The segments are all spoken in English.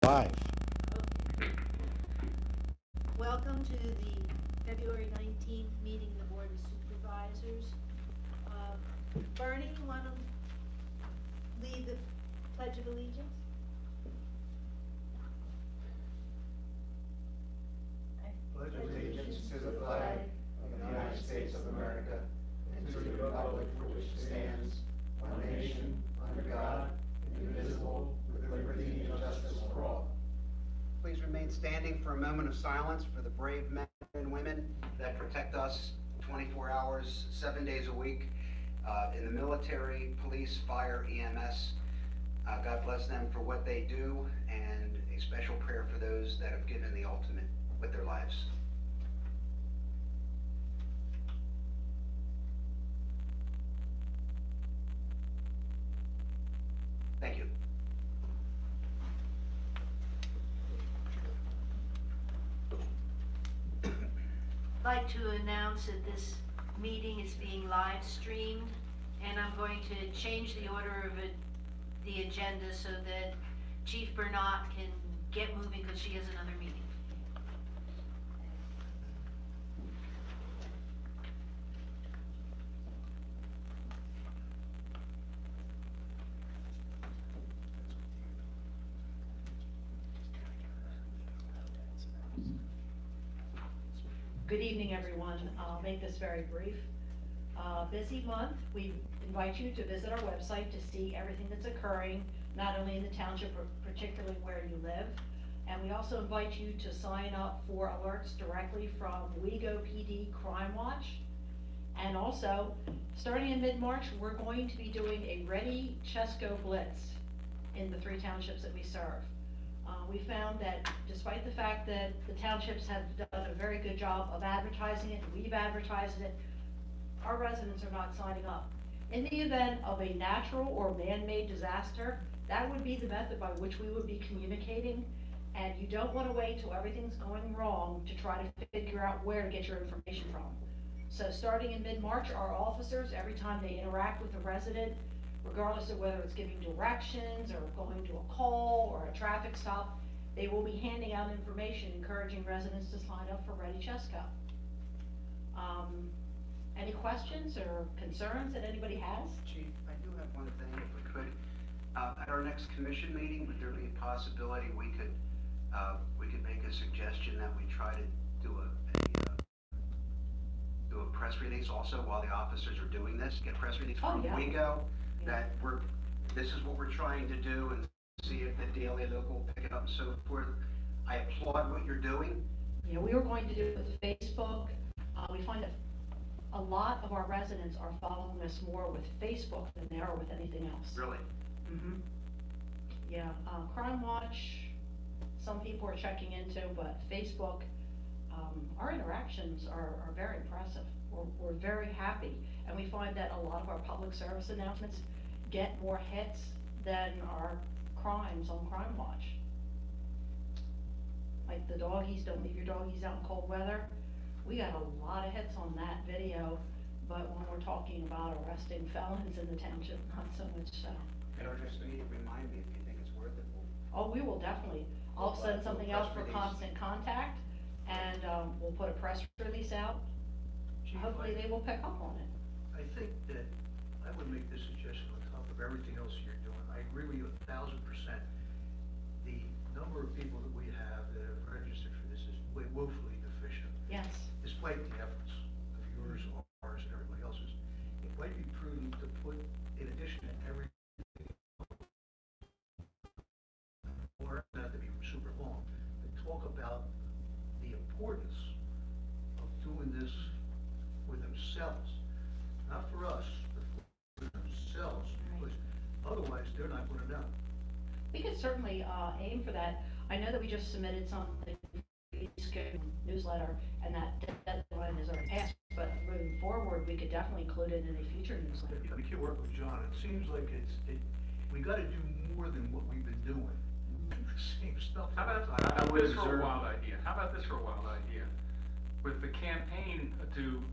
Live. Welcome to the February 19th meeting of the Board of Supervisors. Bernie, you want to lead the Pledge of Allegiance? Pledge allegiance to the flag of the United States of America and to the republic for which it stands, one nation, under God, indivisible, with liberty and justice for all. Please remain standing for a moment of silence for the brave men and women that protect us 24 hours, 7 days a week, in the military, police, fire, EMS. God bless them for what they do, and a special prayer for those that have given the ultimate with their lives. Thank you. I'd like to announce that this meeting is being live streamed, and I'm going to change the order of the agenda so that Chief Bernat can get moving because she has another meeting. Good evening, everyone. I'll make this very brief. Busy month. We invite you to visit our website to see everything that's occurring, not only in the township, but particularly where you live. And we also invite you to sign up for alerts directly from WeGo PD Crime Watch. And also, starting in mid-March, we're going to be doing a Ready Chesco Blitz in the 3 townships that we serve. We found that despite the fact that the townships have done a very good job of advertising it, we've advertised it, our residents are not signing up. In the event of a natural or man-made disaster, that would be the method by which we would be communicating, and you don't want to wait till everything's going wrong to try to figure out where to get your information from. So starting in mid-March, our officers, every time they interact with a resident, regardless of whether it's giving directions or going to a call or a traffic stop, they will be handing out information encouraging residents to sign up for Ready Chesco. Any questions or concerns that anybody has? Chief, I do have one thing, if we could. At our next commission meeting, would there be a possibility we could make a suggestion that we try to do a press release also while the officers are doing this? Get a press release from yeah. WeGo that this is what we're trying to do, and see if the Daily Local will pick it up and so forth. I applaud what you're doing. Yeah, we were going to do it with Facebook. We find that a lot of our residents are following us more with Facebook than they are with anything else. Really? Mm-hmm. Yeah, Crime Watch, some people are checking into, but Facebook, our interactions are very impressive. We're very happy, and we find that a lot of our public service announcements get more hits than our crimes on Crime Watch. Like the doggies, don't leave your doggies out in cold weather. We got a lot of hits on that video, but when we're talking about arresting felons in the township, not so much so. And just remind me if you think it's worth it. Oh, we will definitely. I'll send something out for constant contact, and we'll put a press release out. Chief, Hopefully they will pick up on it. I think that I would make this suggestion on top of everything else you're doing. I agree with you 1,000%. The number of people that we have that have registered for this is woefully deficient, Yes. despite the efforts of yours, ours, and everybody else's. It might be prudent to put, in addition to everything, or not to be super long, to talk about the importance of doing this for themselves, not for us, but for themselves, because otherwise they're not going to know. We could certainly aim for that. I know that we just submitted something for the newsletter, and that deadline is already passed, but moving forward, we could definitely include it in a future newsletter. You know, we can work with John. It seems like we got to do more than what we've been doing. The same stuff. How about this for a wild idea? How about this for a wild idea? With the campaign to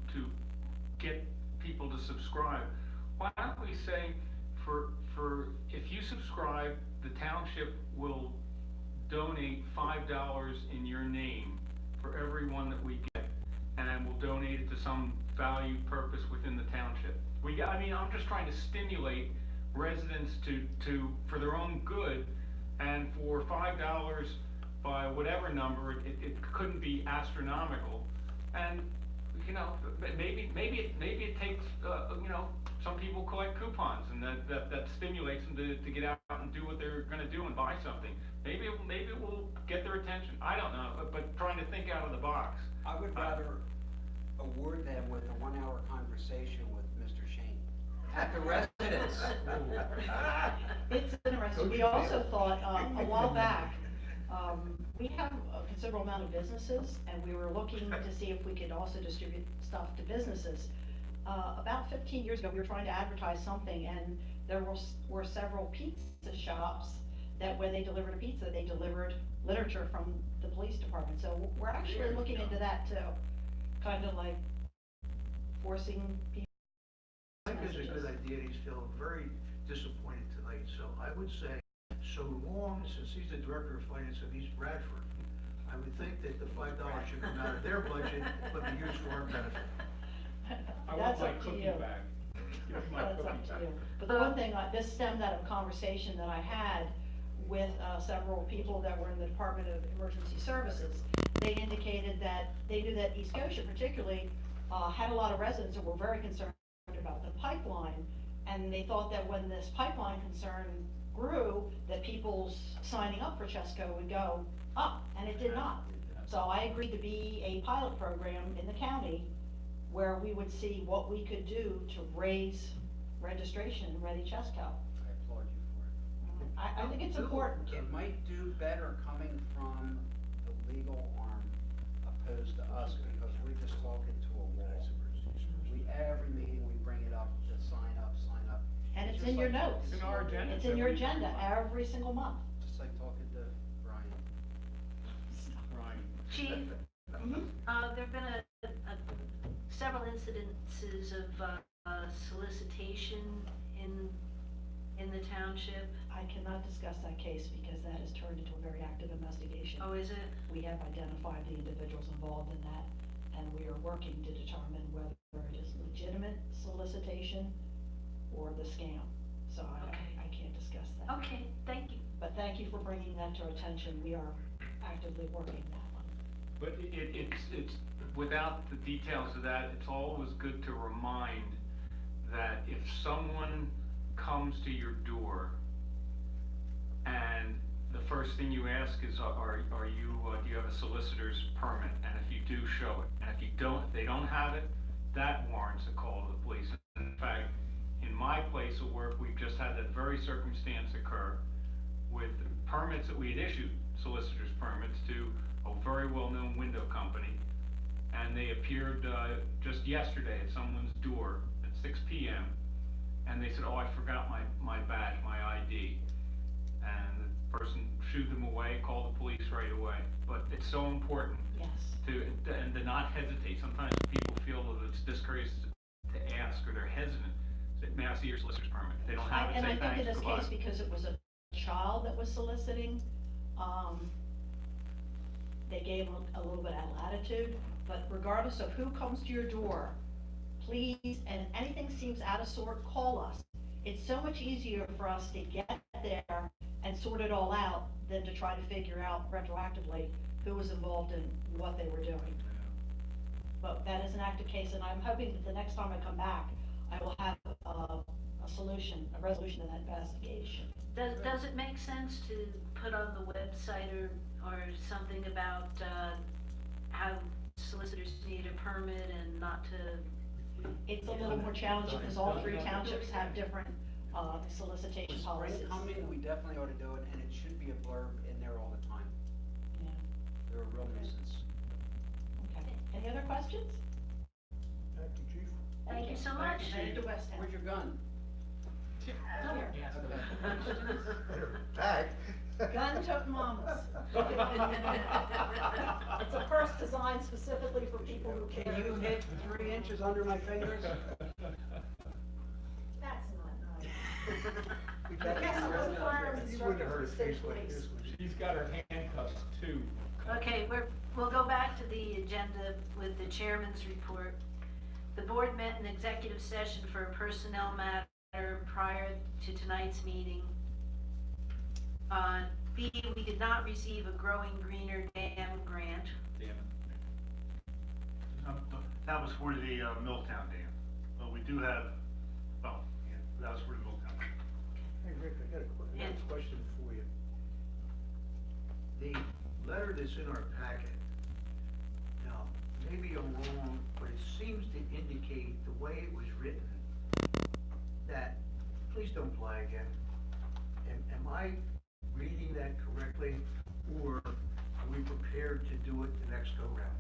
get people to subscribe, why don't we say for if you subscribe, the township will donate donate $5 in your name for every one that we get, and we'll donate it to some valued purpose within the township. I'm just trying to stimulate residents for their own good, and for $5 by whatever number, it couldn't be astronomical. And, maybe it takes, some people collect coupons, and that stimulates them to get out and do what they're gonna do and buy something. Maybe it will get their attention, I don't know, but trying to think out of the box. I would rather award them with a 1-hour conversation with Mr. Shane at the residence. It's interesting, we also thought, a while back, we have a considerable amount of businesses, and we were looking to see if we could also distribute stuff to businesses. About 15 years ago, we were trying to advertise something, and there were several pizza shops that when they delivered a pizza, they delivered literature from the police department. So we're actually looking into that too, kind of like forcing people. I think it's a good idea. He's feeling very disappointed tonight, so I would say, so long, since he's the director of finance of East Bradford, I would think that the $5 should come out of their budget, but be used for our benefit. I want That's my up to cookie you. bag. Give me my That's cookie up to bag. you. But the one thing, this stemmed out of a conversation that I had with several people that were in the Department of Emergency Services. They indicated that they knew that East Goshen particularly had a lot of residents that were very concerned about the pipeline, and they thought that when this pipeline concern grew, that people's signing up for Chesco would go up, and it did not. So I agreed to be a pilot program in the county where we would see what we could do to raise registration in Ready Chesco. I applaud you for it. I think it's important. It might do better coming from the legal arm opposed to us, because we're just talking to a wall. Every meeting we bring it up, just sign up. And it's just in your like- notes. It's in our agenda. It's in your agenda every single month. Just like talking to Brian. Right. Chief, Mhm. there've been several incidences of solicitation in the township. I cannot discuss that case because that has turned into a very active investigation. Oh, is it? We have identified the individuals involved in that, and we are working to determine whether it is legitimate solicitation or the scam. So Okay. I can't discuss that. Okay, thank you. But thank you for bringing that to our attention. We are actively working that one. But it's, without the details of that, it's always good to remind that if someone comes to your door and the first thing you ask is, do you have a solicitor's permit? And if you do, show it. And if you don't, if they don't have it, that warrants a call to the police. In fact, in my place of work, we've just had that very circumstance occur with permits that we had issued, solicitor's permits, to a very well-known window company. And they appeared just yesterday at someone's door at 6 p.m. And they said, oh, I forgot my badge, my ID. And the person shooed them away, called the police right away. But it's so important Yes. to not hesitate. Sometimes people feel that it's discourteous to ask, or they're hesitant. Say, may I see your solicitor's permit? If they don't have it, And say I think in thanks, this goodbye. case, because it was a child that was soliciting, they gave a little bit of latitude, but regardless of who comes to your door, please, and anything seems out of sort, call us. It's so much easier for us to get there and sort it all out than to try to figure out retroactively who was involved in what they were doing. But that is an active case, and I'm hoping that the next time I come back, I will have a resolution to that investigation. Does it make sense to put on the website or something about, how solicitors need a permit and not to? It's a little more challenging because all three townships have different solicitation With policies. spring coming, we definitely ought to do it, and it should be a blurb in there all the time. Yeah. They're a real nuisance. Okay. Any other questions? Thank you, Chief. Thank you so much. Thank you, West Ham. Where's your gun? Come here. Back. Gun tote mamas. It's a purse designed specifically for people who Can carry. you hit 3 inches under my fingers? That's not nice. We Yes, I'm a firearms You wouldn't have instructor heard for a case state like police. this, would you? She's got her handcuffs two. Okay, we'll go back to the agenda with the chairman's report. The board met in executive session for a personnel matter prior to tonight's meeting. B, we did not receive a Growing Greener Dam grant. Damn it. That was for the Milltown Dam, but we do have, well, yeah, that was for the Milltown Dam. Hey, Rick, I got a question for you. The letter that's in our packet, now, maybe I'm wrong, but it seems to indicate the way it was written, that, please don't fly again. Am I reading that correctly, or are we prepared to do it the next go-round?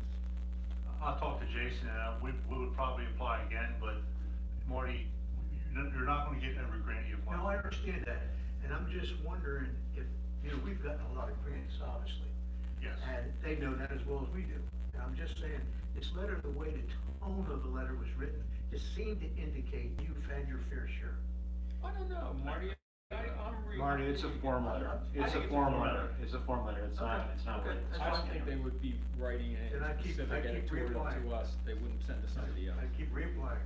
I'll talk to Jason, and we would probably apply again, but Marty, you're not gonna get every grant you apply. No, I understand that, and I'm just wondering if, we've gotten a lot of grants, obviously. Yes. And they know that as well as we do. And I'm just saying, this letter, the way the tone of the letter was written, just seemed to indicate you've had your fair share. I don't know, Marty, I'm reading. Marty, it's a form letter. It's a form letter. It's a form letter. It's not, Okay. it's not Okay. what it's. That's I don't fine. think they would be writing it Then I keep specific editorial reapplying. to us, they wouldn't send to somebody else. I keep reapplying.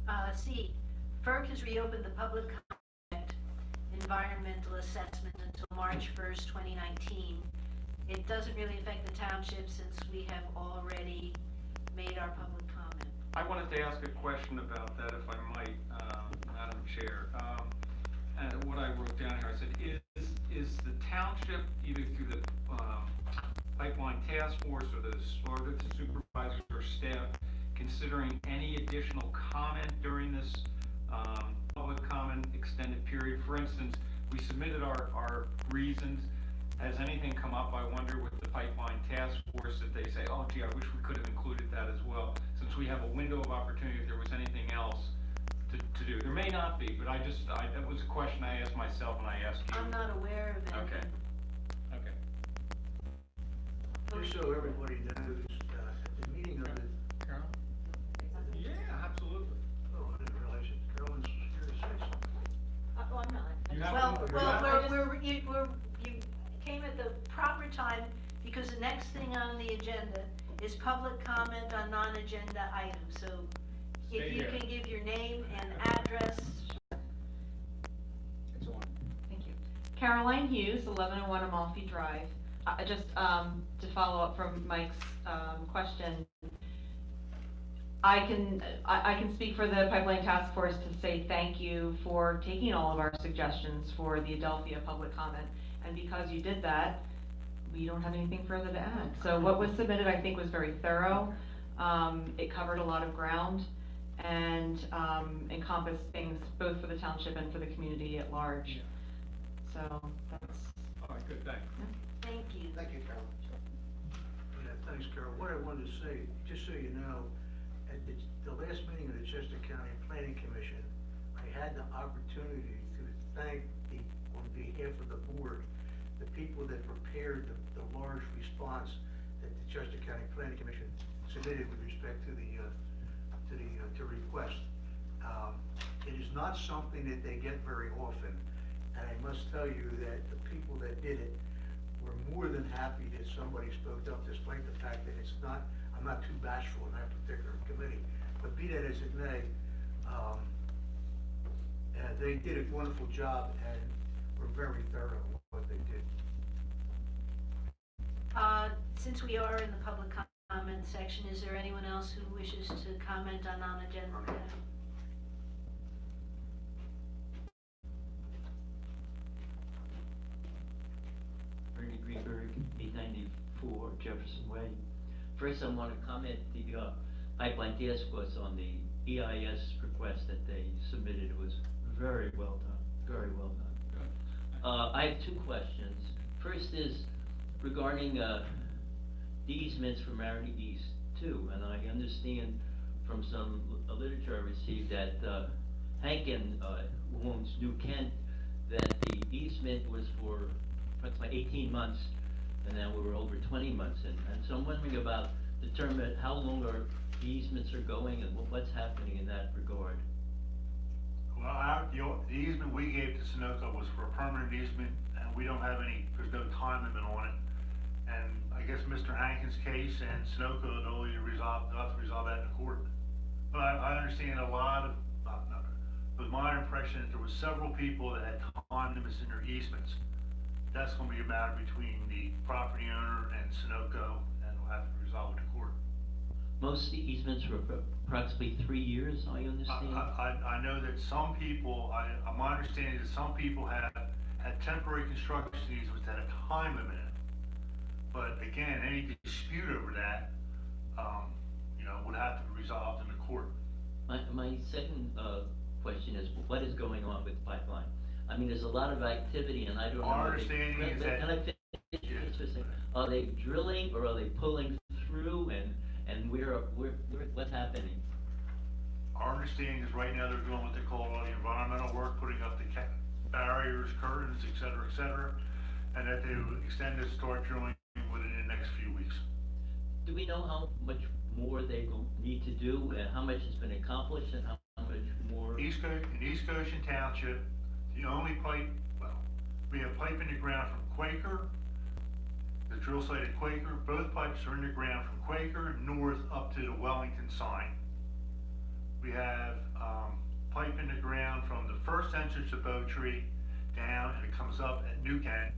Okay. C, FERC has reopened the public comment environmental assessment until March 1st, 2019. It doesn't really affect the township since we have already made our public comment. I wanted to ask a question about that, if I might, Madam Chair. And what I wrote down here, I said, is the township, either through the pipeline task force or the supervisors or staff, considering any additional comment during this public comment extended period? For instance, we submitted our reasons. Has anything come up, I wonder, with the pipeline task force, that they say, oh gee, I wish we could have included that as well, since we have a window of opportunity if there was anything else to do. There may not be, but that was a question I asked myself and I asked you. I'm not aware of any. Okay. Just so everybody knows, at the meeting of the, Carol? Yeah, absolutely. oh, I didn't realize it, Carolyn's here to say something. Oh, I'm not. You have Well, to- you came at the proper time, because the next thing on the agenda is public comment on non-agenda items, so Stay if you here. can give your name and address. It's on. Thank you. Caroline Hughes, 1101 Amalfi Drive. Just to follow up from Mike's question, I can speak for the Pipeline Task Force to say thank you for taking all of our suggestions for the Adelphia public comment. And because you did that, we don't have anything further to add. So what was submitted, I think, was very thorough. It covered a lot of ground and encompassed things both for the township and for the community at large. So that's. All right, good, thanks. Thank you. Thank you, Carol. Yeah, thanks, Carol. What I wanted to say, just so you know, at the last meeting of the Chester County Planning Commission, I had the opportunity to thank on behalf of the board, the people that prepared the large response that the Chester County Planning Commission submitted with respect to the request. It is not something that they get very often, and I must tell you that the people that did it were more than happy that somebody spoke up, despite the fact that I'm not too bashful in that particular committee. But be that as it may, they did a wonderful job and were very thorough in what they did. Since we are in the public comment section, is there anyone else who wishes to comment on non-agenda item? Ernie Greenberg, 894 Jefferson Way. First, I want to comment the Pipeline Task Force on the EIS request that they submitted. It was very well done, very well done. I have two questions. First is regarding the easements for Marigny East too, and I understand from some literature I received that Hankin, who owns New Kent, that the easement was for approximately 18 months, and now we're over 20 months in. And so I'm wondering about determine how long the easements are going and what's happening in that regard. Well, the easement we gave to Sunoco was for a permanent easement, and we don't have there's no time limit on it. Mr. Hankins' case and Sunoco, they'll have to resolve that in court. But I understand a lot of, it was my impression that there was several people that had time limits in their easements. That's gonna be a matter between the property owner and Sunoco, and we'll have to resolve it in court. Most of the easements were approximately 3 years, I understand. I know that some people, my understanding is that some people had temporary construction easements that had a time limit in it. But again, any dispute over that, would have to be resolved in the court. My second question is, what is going on with the pipeline? I mean, there's a lot of activity, and I don't know. Our understanding is that. Can I finish just for a second? Are they drilling, or are they pulling through, and what's happening? Our understanding is right now they're doing what they call all the environmental work, putting up the barriers, curtains, et cetera, and that they will extend this, start drilling within the next few weeks. Do we know how much more they will need to do, and how much has been accomplished, and how much more? In East Goshen Township, the only pipe, we have pipe in the ground from Quaker, the drill site at Quaker. Both pipes are in the ground from Quaker north up to the Wellington sign. We have pipe in the ground from the first entrance to Bow Tree down, and it comes up at New Kent.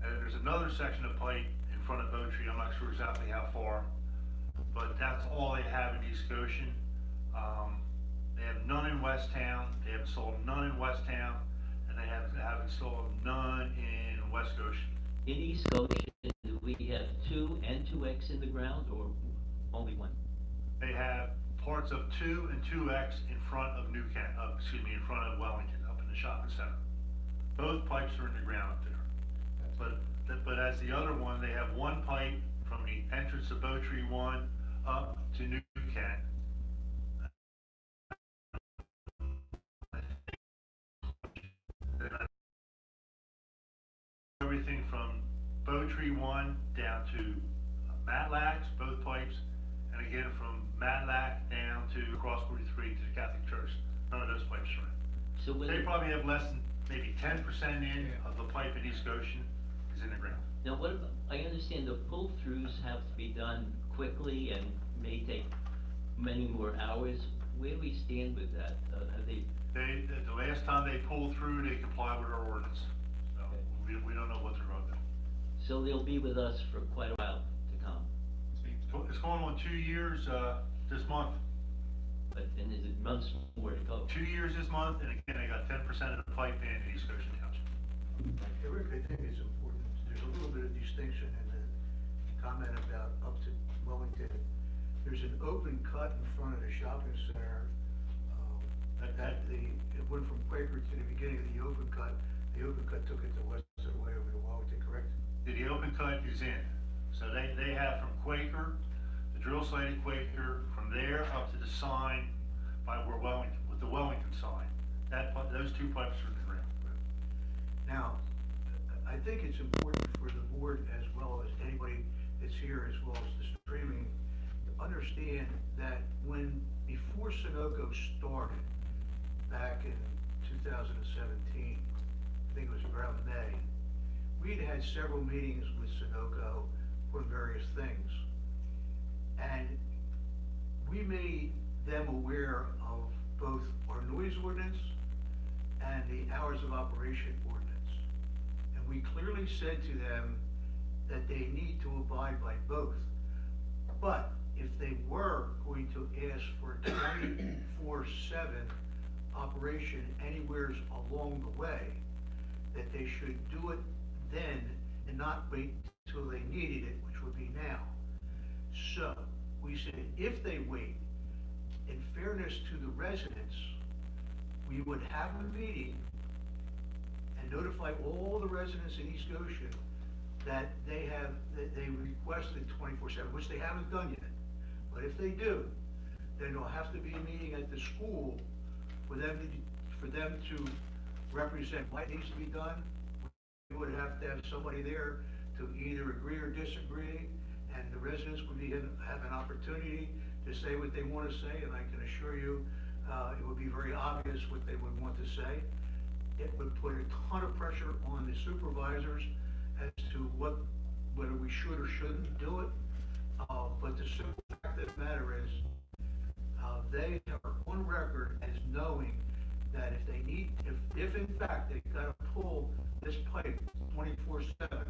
And there's another section of pipe in front of Bow Tree. I'm not sure exactly how far, but that's all they have in East Goshen. They have none in West Town. They have installed none in West Town, and they have installed none in West Goshen. In East Goshen, do we have 2 and 2X in the ground, or only 1? They have parts of 2 and 2X in front of in front of Wellington, up in the shopping center. Both pipes are in the ground up there. But as the other one, they have 1 pipe from the entrance of Bow Tree 1 up to New Kent. Everything from Bow Tree 1 down to Matlack's, both pipes, and again from Matlack down to Cross 43 to the Catholic Church. None of those pipes are in. So when They probably have less than maybe 10% in of the pipe in East Goshen is in the ground. Now, what about, I understand the pull-throughs have to be done quickly and may take many more hours. Where do we stand with that? Have they? The last time they pulled through, they complied with our ordinance. So we don't know what they're gonna do. So they'll be with us for quite a while to come. It's going on 2 years, this month. But, and is it months more to go? 2 years this month, and again, they got 10% of the pipe in East Goshen Township. Hey, Rick, I think it's important, there's a little bit of distinction in the comment about up to Wellington. There's an open cut in front of the shopping center, it went from Quaker to the beginning of the open cut took it to Western way over to Wellington, correct? The open cut is in. So they have from Quaker, the drill site at Quaker, from there up to the sign by where Wellington, with the Wellington sign. Those 2 pipes are in the ground. Now, I think it's important for the board as well as anybody that's here, as well as the streaming, to understand that before Sunoco started back in 2017, I think it was around May, we'd had several meetings with Sunoco for various things. And we made them aware of both our noise ordinance and the hours of operation ordinance. And we clearly said to them that they need to abide by both. But if they were going to ask for 24/7 operation anywheres along the way, that they should do it then and not wait till they needed it, which would be now. So we said, if they wait, in fairness to the residents, we would have a meeting and notify all the residents in East Goshen that they requested 24/7, which they haven't done yet. But if they do, then there'll have to be a meeting at the school for them to represent what needs to be done. We would have to have somebody there to either agree or disagree, and the residents would have an opportunity to say what they want to say, and I can assure you, it would be very obvious what they would want to say. It would put a ton of pressure on the supervisors as to whether we we should or shouldn't do it. But the simple fact of the matter is, they are on record as knowing that if they need, if in fact they've got to pull this pipe 24/7,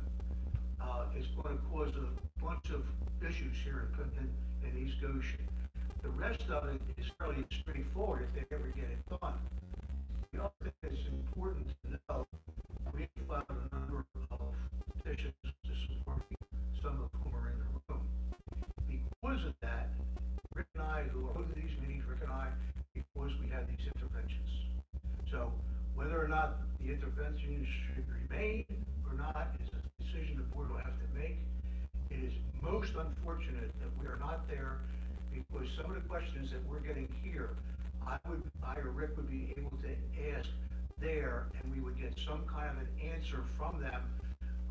it's going to cause a bunch of issues here in East Goshen. The rest of it is fairly straightforward if they ever get it done. The other thing that's important to know, we filed a number of petitions this morning, some of whom are in the room. Because of that, Rick and I, who are to these meetings, Rick and I, because we had these interventions. So whether or not the interventions should remain or not is a decision the board will have to make. It is most unfortunate that we are not there, because some of the questions that we're getting here, I or Rick would be able to ask there, and we would get some kind of an answer from them.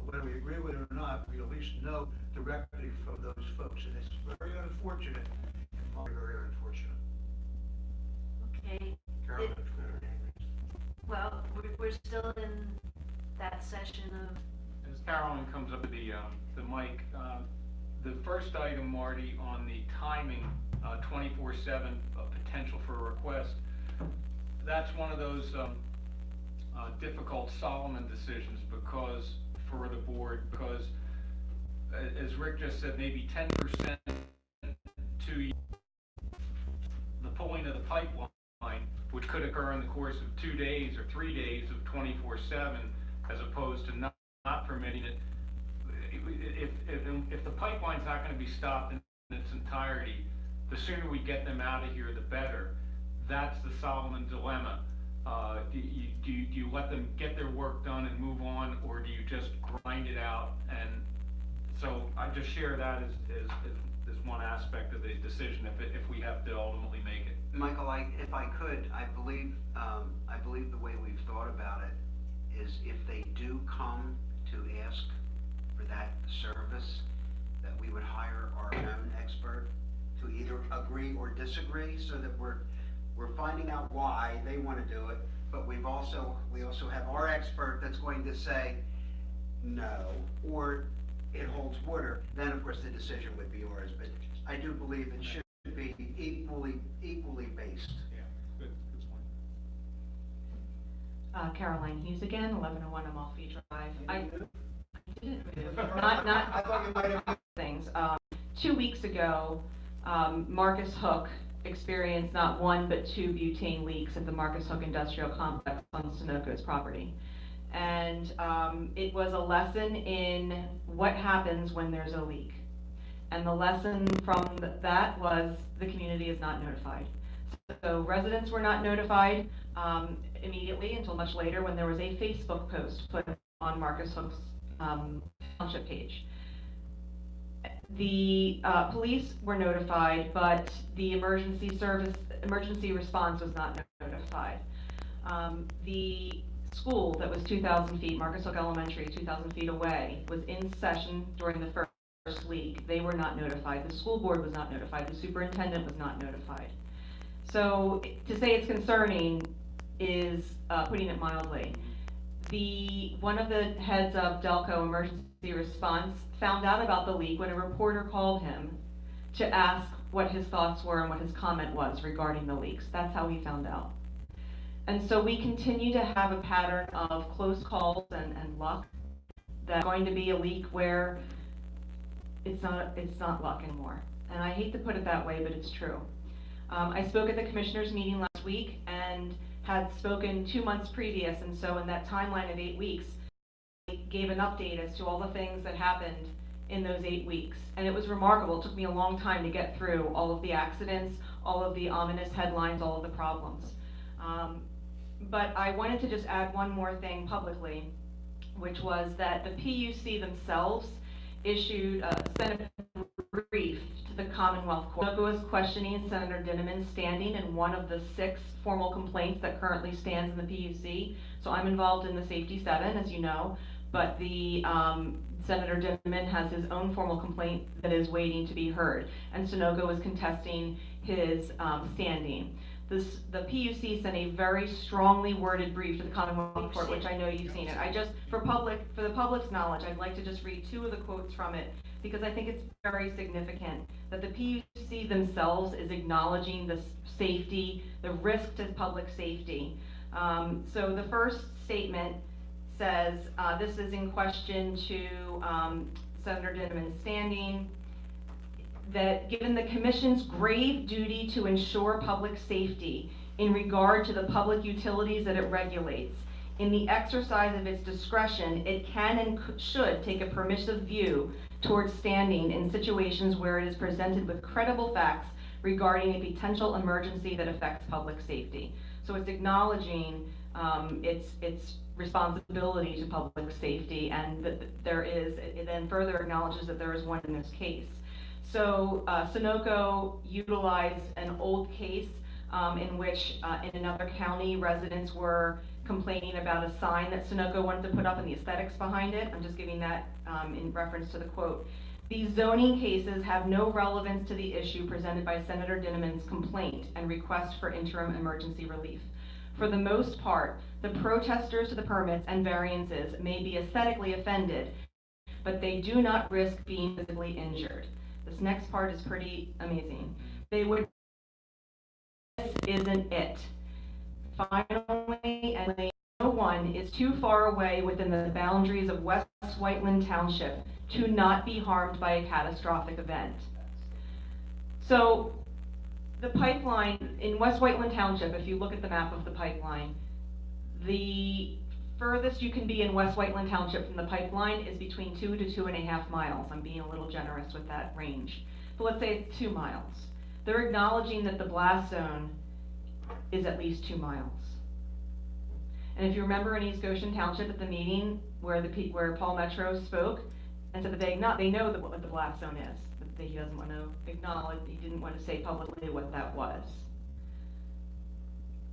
Whether we agree with it or not, we at least know directly from those folks, and it's very unfortunate, and very unfortunate. Okay. Carol, It- Well, we're still in that session of, As Carolyn comes up to the mic, the first item, Marty, on the timing, 24/7, potential for a request, that's one of those difficult Solomon decisions because, for the board, because, as Rick just said, maybe 10% to the pulling of the pipeline, which could occur in the course of 2 days or 3 days of 24/7, as opposed to not permitting it. If the pipeline's not gonna be stopped in its entirety, the sooner we get them out of here, the better. That's the Solomon dilemma. Do you let them get their work done and move on, or do you just grind it out? And so I just share that as one aspect of the decision, if we have to ultimately make it. Michael, if I could, I believe the way we've thought about it is if they do come to ask for that service, that we would hire our own expert to either agree or disagree, so that we're finding out why they want to do it, but we also have our expert that's going to say no, or it holds water. Then of course the decision would be ours, but I do believe it should be equally based. Yeah, good point. Caroline Hughes again, 1101 Amalfi Drive. I didn't move, I thought you might have. things. 2 weeks ago, Marcus Hook experienced not one but 2 butane leaks at the Marcus Hook Industrial Complex on Sunoco's property. And it was a lesson in what happens when there's a leak. And the lesson from that was the community is not notified. So residents were not notified immediately until much later, when there was a Facebook post put on Marcus Hook's township page. The police were notified, but the emergency response was not notified. The school that was 2,000 feet, Marcus Hook Elementary, 2,000 feet away, was in session during the first leak. They were not notified. The school board was not notified. The superintendent was not notified. So to say it's concerning is putting it mildly. One of the heads of Delco Emergency Response found out about the leak when a reporter called him to ask what his thoughts were and what his comment was regarding the leaks. That's how he found out. And so we continue to have a pattern of close calls and luck. That's going to be a leak where it's not luck anymore. And I hate to put it that way, but it's true. I spoke at the commissioners meeting last week and had spoken 2 months previous, and so in that timeline of 8 weeks, I gave an update as to all the things that happened in those 8 weeks. And it was remarkable. It took me a long time to get through all of the accidents, all of the ominous headlines, all of the problems. But I wanted to just add one more thing publicly, which was that the PUC themselves issued sent a brief to the Commonwealth Court. Sunoco was questioning Senator Dinniman's standing in one of the 6 formal complaints that currently stands in the PUC. So I'm involved in the Safety 7, as you know, but the Senator Dinniman has his own formal complaint that is waiting to be heard, and Sunoco is contesting his standing. the PUC sent a very strongly worded brief to the Commonwealth Court, which I know you've seen it. For the public's knowledge, I'd like to just read two of the quotes from it, because I think it's very significant that the PUC themselves is acknowledging the safety, the risk to public safety. So the first statement says, this is in question to Senator Dinniman standing, that given the Commission's grave duty to ensure public safety in regard to the public utilities that it regulates, in the exercise of its discretion, it can and should take a permissive view towards standing in situations where it is presented with credible facts regarding a potential emergency that affects public safety. So it's acknowledging its responsibility to public safety, and that it then further acknowledges that there is one in this case. So Sunoco utilized an old case in which in another county, residents were complaining about a sign that Sunoco wanted to put up and the aesthetics behind it. I'm just giving that in reference to the quote. These zoning cases have no relevance to the issue presented by Senator Dinniman's complaint and request for interim emergency relief. For the most part, the protesters to the permits and variances may be aesthetically offended, but they do not risk being physically injured. This next part is pretty amazing. They would, this isn't it. Finally, and no one is too far away within the boundaries of West Whiteland Township to not be harmed by a catastrophic event. So the pipeline in West Whiteland Township, if you look at the map of the pipeline, the furthest you can be in West Whiteland Township from the pipeline is between 2 to 2.5 miles. I'm being a little generous with that range. But let's say it's 2 miles. They're acknowledging that the blast zone is at least 2 miles. And if you remember in East Goshen Township at the meeting where Paul Metro spoke and said that they know what the blast zone is, but that he doesn't want to acknowledge, he didn't want to say publicly what that was.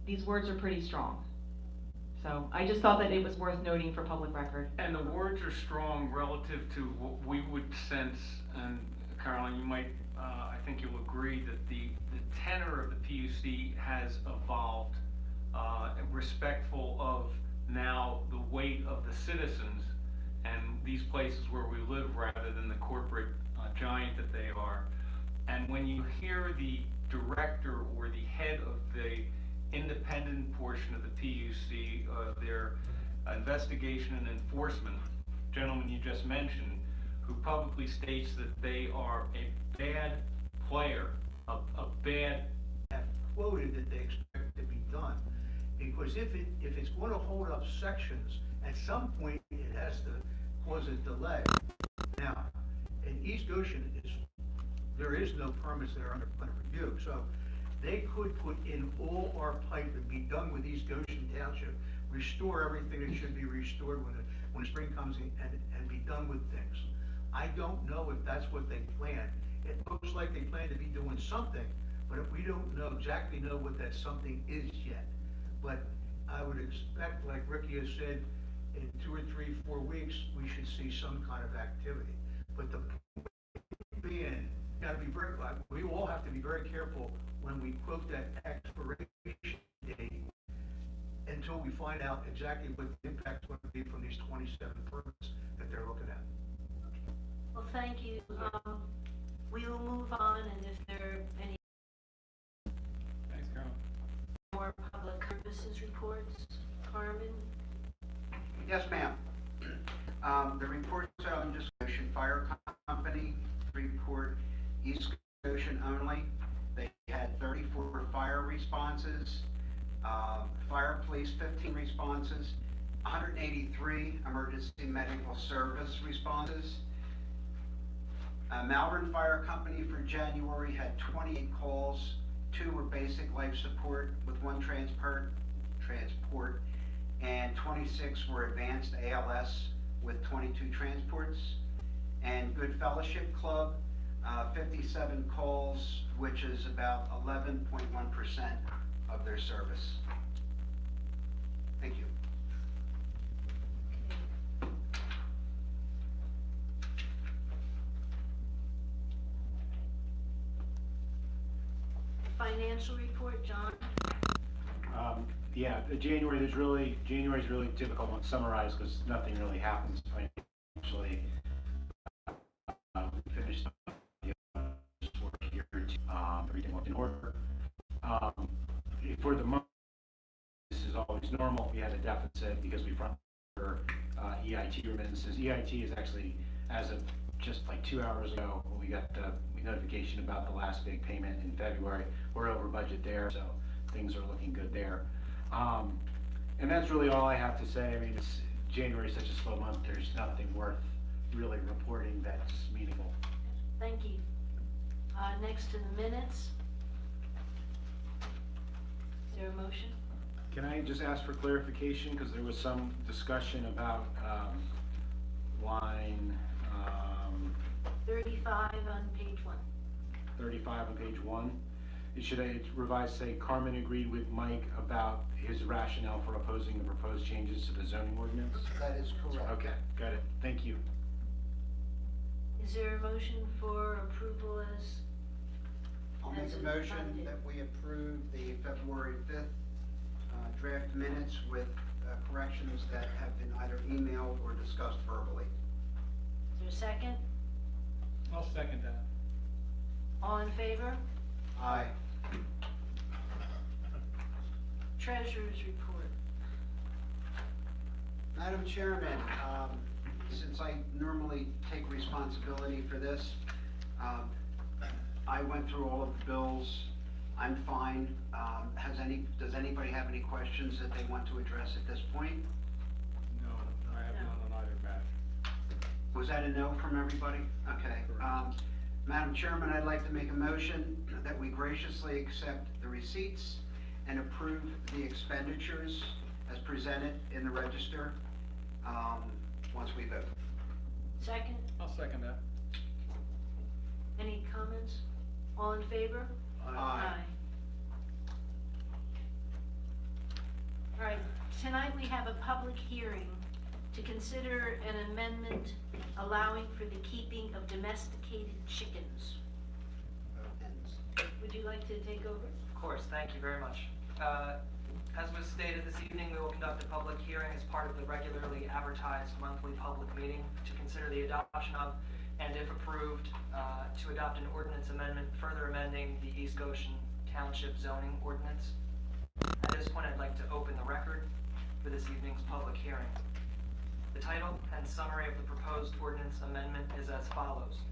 These words are pretty strong. So I just thought that it was worth noting for public record. And the words are strong relative to what we would sense, and Caroline, you might, I think you'll agree that the tenor of the PUC has evolved, respectful of now the weight of the citizens and these places where we live rather than the corporate giant that they are. And when you hear the director or the head of the independent portion of the PUC, their investigation and enforcement, gentleman you just mentioned, who publicly states that they are a bad player, a bad... Have quoted that they expect to be done, because if it's going to hold up sections, at some point it has to cause a delay. Now, in East Goshen, there is no permits that are under review, so they could put in all our pipe and be done with East Goshen Township, restore everything that should be restored when spring comes in, and be done with things. I don't know if that's what they plan. It looks like they plan to be doing something, but if we don't exactly know what that something is yet. But I would expect, like Ricky has said, in 2 or 3, 4 weeks, we should see some kind of activity. But the point being, we all have to be very careful when we quote that expiration date until we find out exactly what the impact's going to be from these 27 permits that they're looking at. Well, thank you. We will move on, and if there are any Thanks, Carol. more public services reports, Carmen? Yes, ma'am. The reports on East Goshen Fire Company report East Goshen only. They had 34 fire responses, fire police 15 responses, 183 emergency medical service responses. Malvern Fire Company for January had 28 calls, 2 were basic life support with 1 transport, and 26 were advanced ALS with 22 transports. And Good Fellowship Club, 57 calls, which is about 11.1% of their service. Thank you. financial report, John? Yeah, January's really difficult one to summarize because nothing really happens financially. We finished work here, everything went in order. For the month, this is always normal. We had a deficit because we front for EIT remittances. EIT is actually, as of just like 2 hours ago, we got the notification about the last big payment in February. We're over budget there, so things are looking good there. And that's really all I have to say. I mean, January is such a slow month. There's nothing worth really reporting that's meaningful. Thank you. Next to the minutes. Is there a motion? Can I just ask for clarification, because there was some discussion about line 35 on page 1. 35 on page 1. Should I revise, say, Carmen agreed with Mike about his rationale for opposing the proposed changes to the zoning ordinance? That is correct. Okay, got it. Thank you. Is there a motion for approval as? I'll make as a motion amended? that we approve the February 5th draft minutes with corrections that have been either emailed or discussed verbally. Is there a second? I'll second that. All in favor? Aye. Treasurer's report. Madam Chairman, since I normally take responsibility for this, I went through all of the bills. I'm fine. Does anybody have any questions that they want to address at this point? No, I have No. none on either matter. Was that a no from everybody? Okay. Correct. Madam Chairman, I'd like to make a motion that we graciously accept the receipts and approve the expenditures as presented in the register, once we vote. Second? I'll second that. Any comments? All in favor? Aye. All right, tonight we have a public hearing to consider an amendment allowing for the keeping of domesticated chickens. Vote ends. Would you like to take over? Of course, thank you very much. As was stated this evening, we will conduct a public hearing as part of the regularly advertised monthly public meeting to consider the adoption of, and if approved, to adopt an ordinance amendment further amending the East Goshen Township zoning ordinance. At this point, I'd like to open the record for this evening's public hearing. The title and summary of the proposed ordinance amendment is as follows.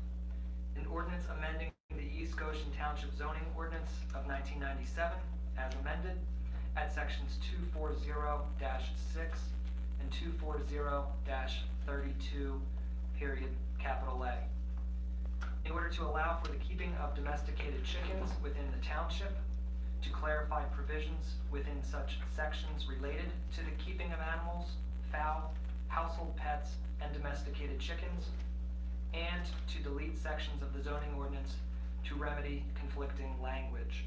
An ordinance amending the East Goshen Township zoning ordinance of 1997 as amended at sections 240-6 and 240-32, period, capital A. In order to allow for the keeping of domesticated chickens within the township, to clarify provisions within such sections related to the keeping of animals, fowl, household pets, and domesticated chickens, and to delete sections of the zoning ordinance to remedy conflicting language.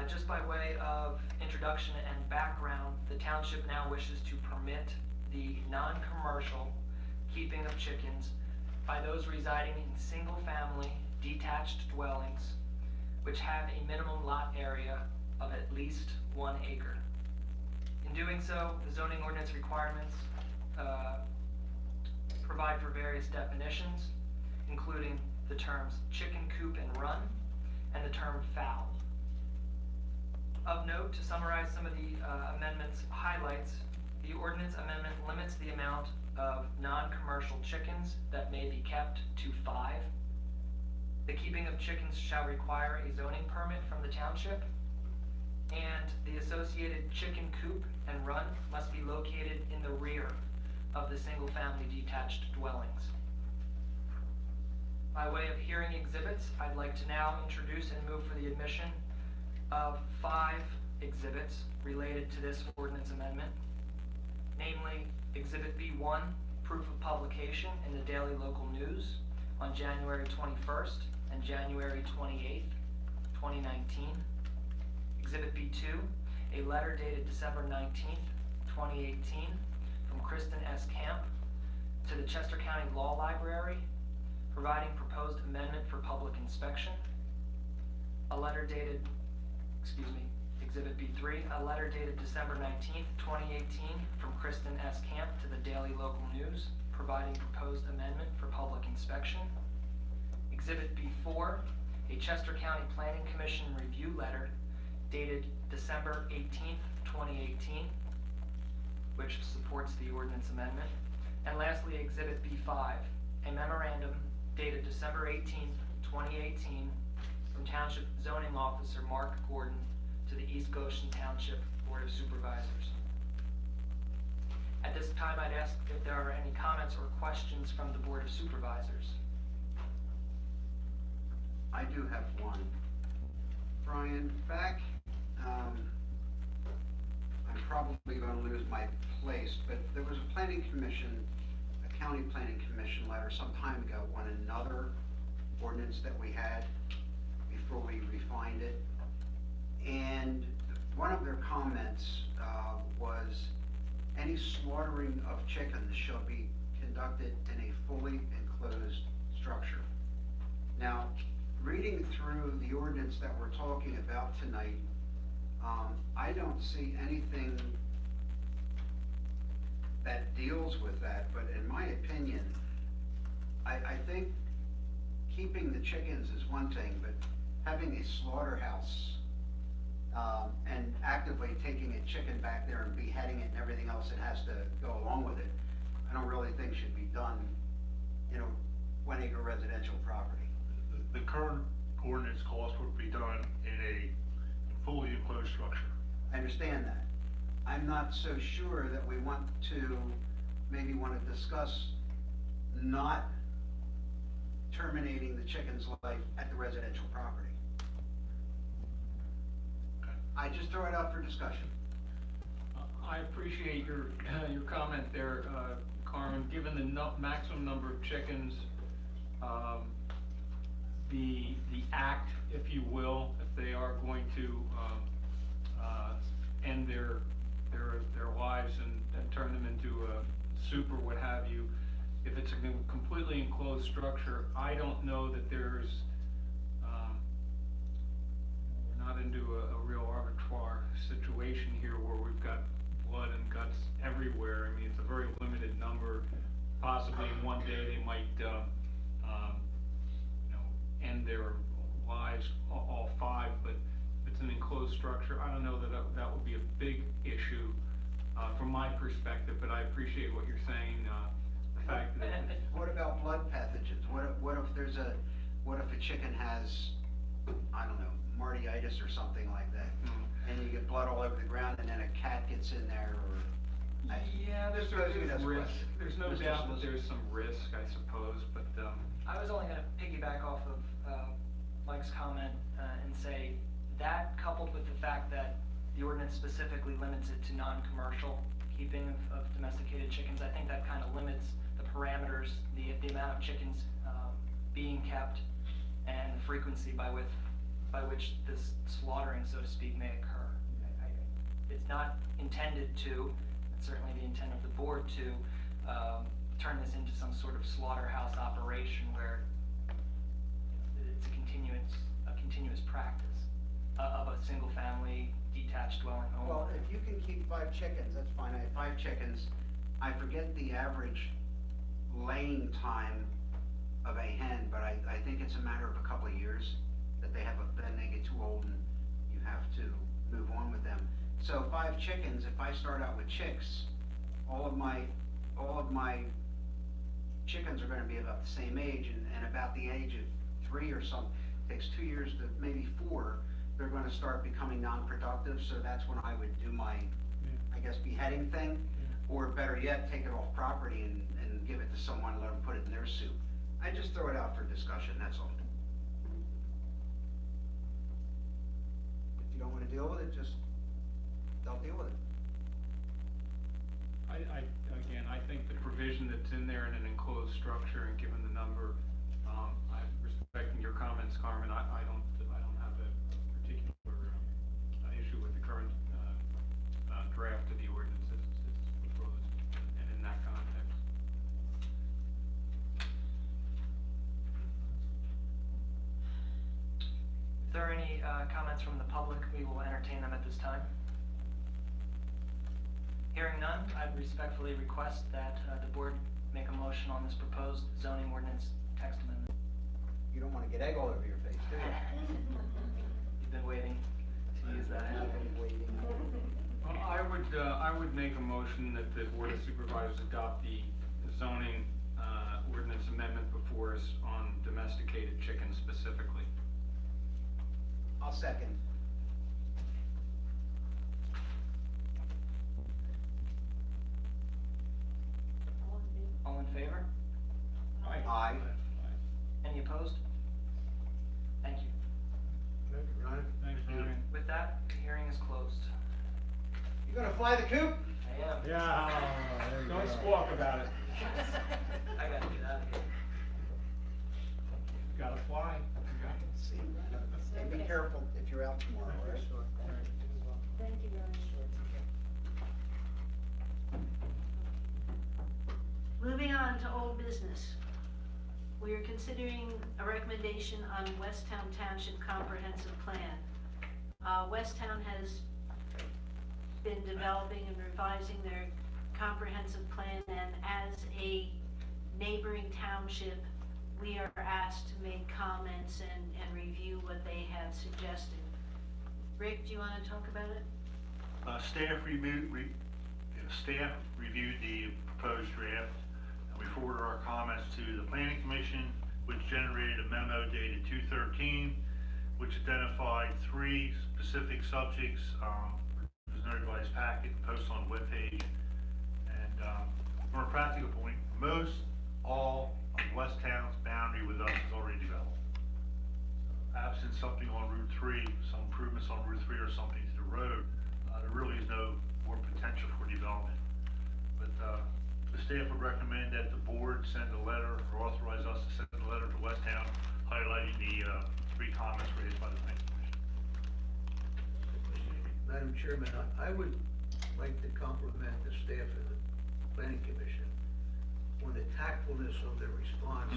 Just by way of introduction and background, the township now wishes to permit the non-commercial keeping of chickens by those residing in single-family detached dwellings which have a minimum lot area of at least 1 acre. In doing so, the zoning ordinance requirements provide for various definitions, including the terms chicken coop and run, and the term fowl. Of note, to summarize some of the amendment's highlights, the ordinance amendment limits the amount of non-commercial chickens that may be kept to 5. The keeping of chickens shall require a zoning permit from the township, and the associated chicken coop and run must be located in the rear of the single-family detached dwellings. By way of hearing exhibits, I'd like to now introduce and move for the admission of 5 exhibits related to this ordinance amendment, namely Exhibit B1, proof of publication in the Daily Local News on January 21st and January 28th, 2019. Exhibit B2, a letter dated December 19th, 2018, from Kristen S. Camp to the Chester County Law Library, providing proposed amendment for public inspection. a letter dated, Exhibit B3, a letter dated December 19th, 2018, from Kristen S. Camp to the Daily Local News, providing proposed amendment for public inspection. Exhibit B4, a Chester County Planning Commission review letter dated December 18th, 2018, which supports the ordinance amendment. And lastly, Exhibit B5, a memorandum dated December 18th, 2018, from Township Zoning Officer Mark Gordon to the East Goshen Township Board of Supervisors. At this time, I'd ask if there are any comments or questions from the Board of Supervisors. I do have one. Brian, I'm probably gonna lose my place, but there was a planning commission, a county planning commission letter some time ago on another ordinance that we had before we refined it. And one of their comments, was any slaughtering of chickens shall be conducted in a fully enclosed structure. Now, reading through the ordinance that we're talking about tonight, I don't see anything that deals with that, but in my opinion, I think keeping the chickens is one thing, but having a slaughterhouse, and actively taking a chicken back there and beheading it and everything else that has to go along with it, I don't really think should be done in a 1 acre residential property. The current ordinance calls for it to be done in a fully enclosed structure. I understand that. I'm not so sure that we want to, maybe want to discuss not terminating the chicken's life at the residential property. I just throw it out for discussion. I appreciate your comment there, Carmen. Given the maximum number of chickens, the act, if you will, if they are going to end their lives and turn them into a soup or what have you, if it's a completely enclosed structure, I don't know that there's we're not into a real arbitrary situation here where we've got blood and guts everywhere. I mean, it's a very limited number. Possibly in one day they might, end their lives, all 5. But if it's an enclosed structure, I don't know that that would be a big issue from my perspective. But I appreciate what you're saying. The fact that What about blood pathogens? What if a chicken has, I don't know, martiitis or something like that? And you get blood all over the ground, and then a cat gets in there, or? yeah, there's risk. There's no Mr. doubt that Solicitor. there's some risk, I suppose. But I was only gonna piggyback off of Mike's comment and say that, coupled with the fact that the ordinance specifically limits it to non-commercial keeping of domesticated chickens, I think that kind of limits the parameters, the amount of chickens being kept, and the frequency by which this slaughtering, so to speak, may occur. It's not intended to, it's certainly the intent of the board to turn this into some sort of slaughterhouse operation where it's a continuous practice of a single family detached dwelling home. Well, if you can keep 5 chickens, that's fine. I have 5 chickens. I forget the average laying time of a hen, but I think it's a matter of a couple of years that then they get too old and you have to move on with them. So 5 chickens, if I start out with chicks, all of my chickens are gonna be about the same age, and about the age of 3 or something, takes 2 years to maybe 4, they're gonna start becoming non-productive, so that's when I would do my, I guess, beheading thing, or better yet, take it off property and give it to someone, let them put it in their soup. I just throw it out for discussion, that's all. If you don't wanna deal with it, just, don't deal with it. I think the provision that's in there in an enclosed structure, and given the number, I'm respecting your comments, Carmen. I don't have a particular issue with the current draft of the ordinance as it's proposed, and in that context. If there are any comments from the public, we will entertain them at this time. Hearing none, I'd respectfully request that the board make a motion on this proposed zoning ordinance text amendment. You don't wanna get egg all over your face, do you? You've been waiting to use that. I've been waiting. Well, I would make a motion that the Board of Supervisors adopt the zoning, ordinance amendment before us on domesticated chickens specifically. I'll second. All in favor? Aye. Any opposed? Thank you. Thank you, Ryan. Thanks, Ryan. With that, the hearing is closed. You gonna fly the coop? I am. Yeah, don't squawk about it. I gotta get out of here. Gotta fly. See, and be careful if you're out tomorrow, all right? Thank you, Ryan. Moving on to old business. We are considering a recommendation on Westtown Township Comprehensive Plan. Westtown has been developing and revising their comprehensive plan, and as a neighboring township, we are asked to make comments and review what they have suggested. Rick, do you want to talk about it? Staff reviewed the proposed draft, and we forwarded our comments to the Planning Commission, which generated a memo dated 2/13, which identified 3 specific subjects. It was in everybody's packet, posted on the webpage. And from a practical point, all of West Town's boundary with us is already developed. Absent something on Route 3, some improvements on Route 3 or something to the road, there really is no more potential for development. But the staff would recommend that the board send a letter, or authorize us to send a letter to West Town highlighting the 3 comments raised by the Planning Commission. Madam Chairman, I would like to compliment the staff of the Planning Commission on the tactfulness of their response.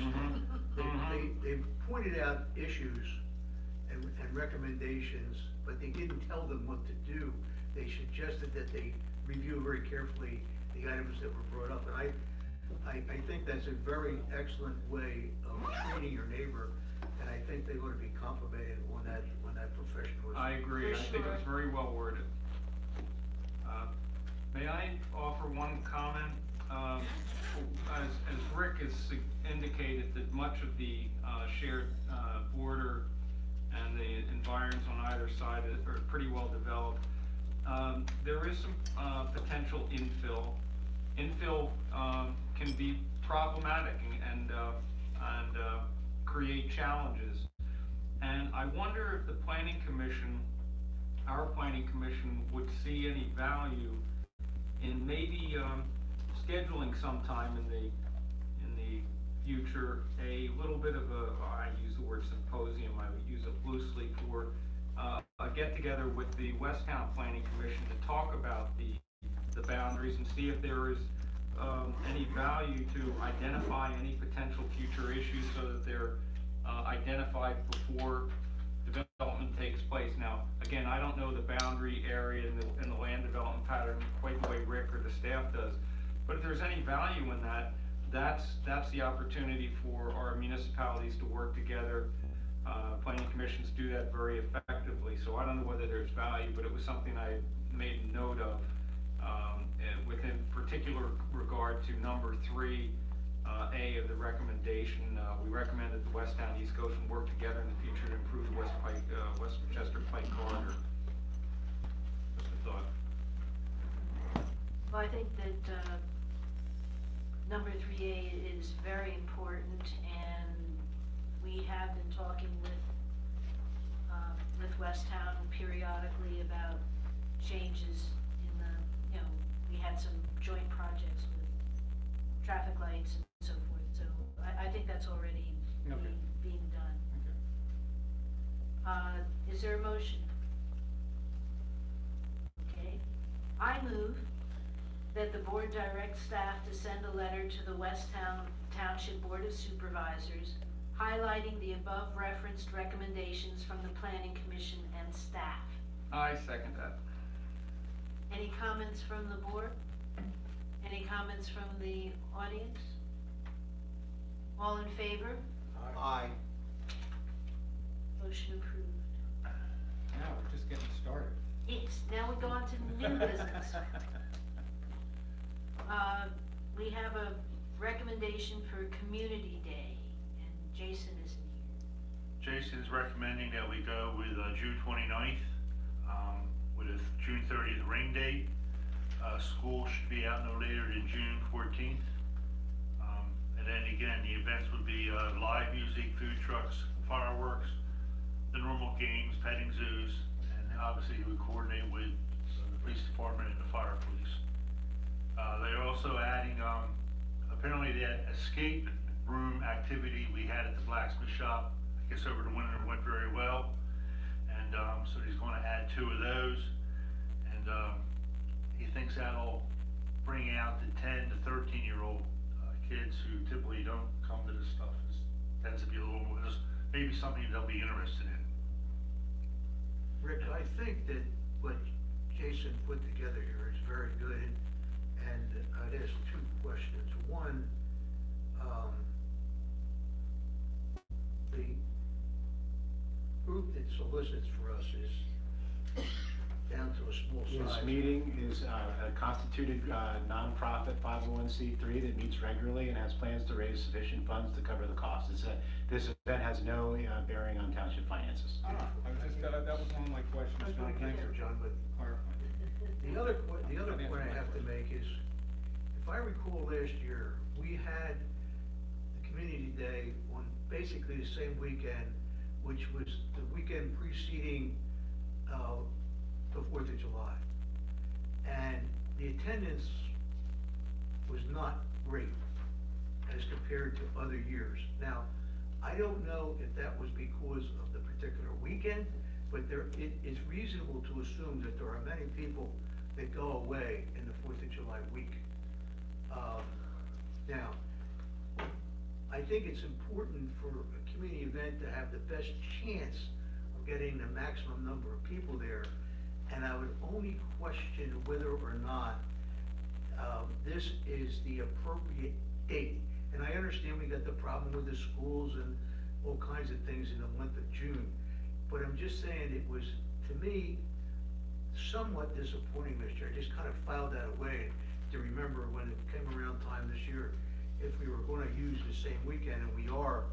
They pointed out issues and recommendations, but they didn't tell them what to do. They suggested that they review very carefully the items that were brought up, and I think that's a very excellent way of treating your neighbor, and I think they ought to be complimented on that professionalism. I agree, I think it was very well worded. May I offer one comment? As Rick has indicated, that much of the shared border and the environs on either side are pretty well developed. There is some potential infill. Infill can be problematic and create challenges. And I wonder if the Planning Commission, our Planning Commission, would see any value in maybe scheduling sometime in the future a little bit of I use the word symposium, I would use it loosely, for a get-together with the Westtown Planning Commission to talk about the boundaries and see if there is any value to identify any potential future issues so that they're identified before development takes place. Now, again, I don't know the boundary area and the land development pattern quite the way Rick or the staff does, but if there's any value in that, that's the opportunity for our municipalities to work together. Planning commissions do that very effectively, so I don't know whether there's value, but it was something I made note of within particular regard to number 3A of the recommendation. We recommend that the Westtown East Goshen work together in the future to improve the Westchester Pike corridor. Just a thought. Well, I think that number 3A is very important, and we have been talking with Westtown periodically about changes in the, we had some joint projects with traffic lights and so forth, so I think that's already being done. Is there a motion? Okay. I move that the board direct staff to send a letter to the Westtown Township Board of Supervisors highlighting the above referenced recommendations from the planning commission and staff. I second that. Any comments from the board? Any comments from the audience? All in favor? Aye. Motion approved. Now, we're just getting started. Yes, now we go on to new business. We have a recommendation for Community Day, and Jason isn't here. Jason's recommending that we go with June 29th, with a June 30th rain date. School should be out no later than June 14th. And then again, the events would be live music, food trucks, fireworks, the normal games, petting zoos, and obviously we coordinate with the police department and the fire police. They're also adding, apparently that escape room activity we had at the blacksmith shop, I guess over the winter went very well. And so he's gonna add 2 of those. And he thinks that'll bring out the 10 to 13-year-old kids who typically don't come to this stuff. It tends to be a little more, just maybe something they'll be interested in. Rick, I think that what Jason put together here is very good, and I'd ask 2 questions. One, the group that solicits for us is down to a small size. This meeting is a constituted nonprofit 501c3 that meets regularly and has plans to raise sufficient funds to cover the costs. This event has no bearing on township finances. I was just, that was one of my questions. That's what I Thank came you for, John, but clarifying. the other point I have to make is, if I recall last year, we had the Community Day on basically the same weekend, which was the weekend preceding the 4th of July. And the attendance was not great as compared to other years. Now, I don't know if that was because of the particular weekend, but it's reasonable to assume that there are many people that go away in the 4th of July week. Now, I think it's important for a community event to have the best chance of getting the maximum number of people there. And I would only question whether or not this is the appropriate date. And I understand we got the problem with the schools and all kinds of things in the month of June. But I'm just saying it was, to me, somewhat disappointing this year. I just kind of filed that away to remember when it came around time this year, if we were gonna use the same weekend, and we are.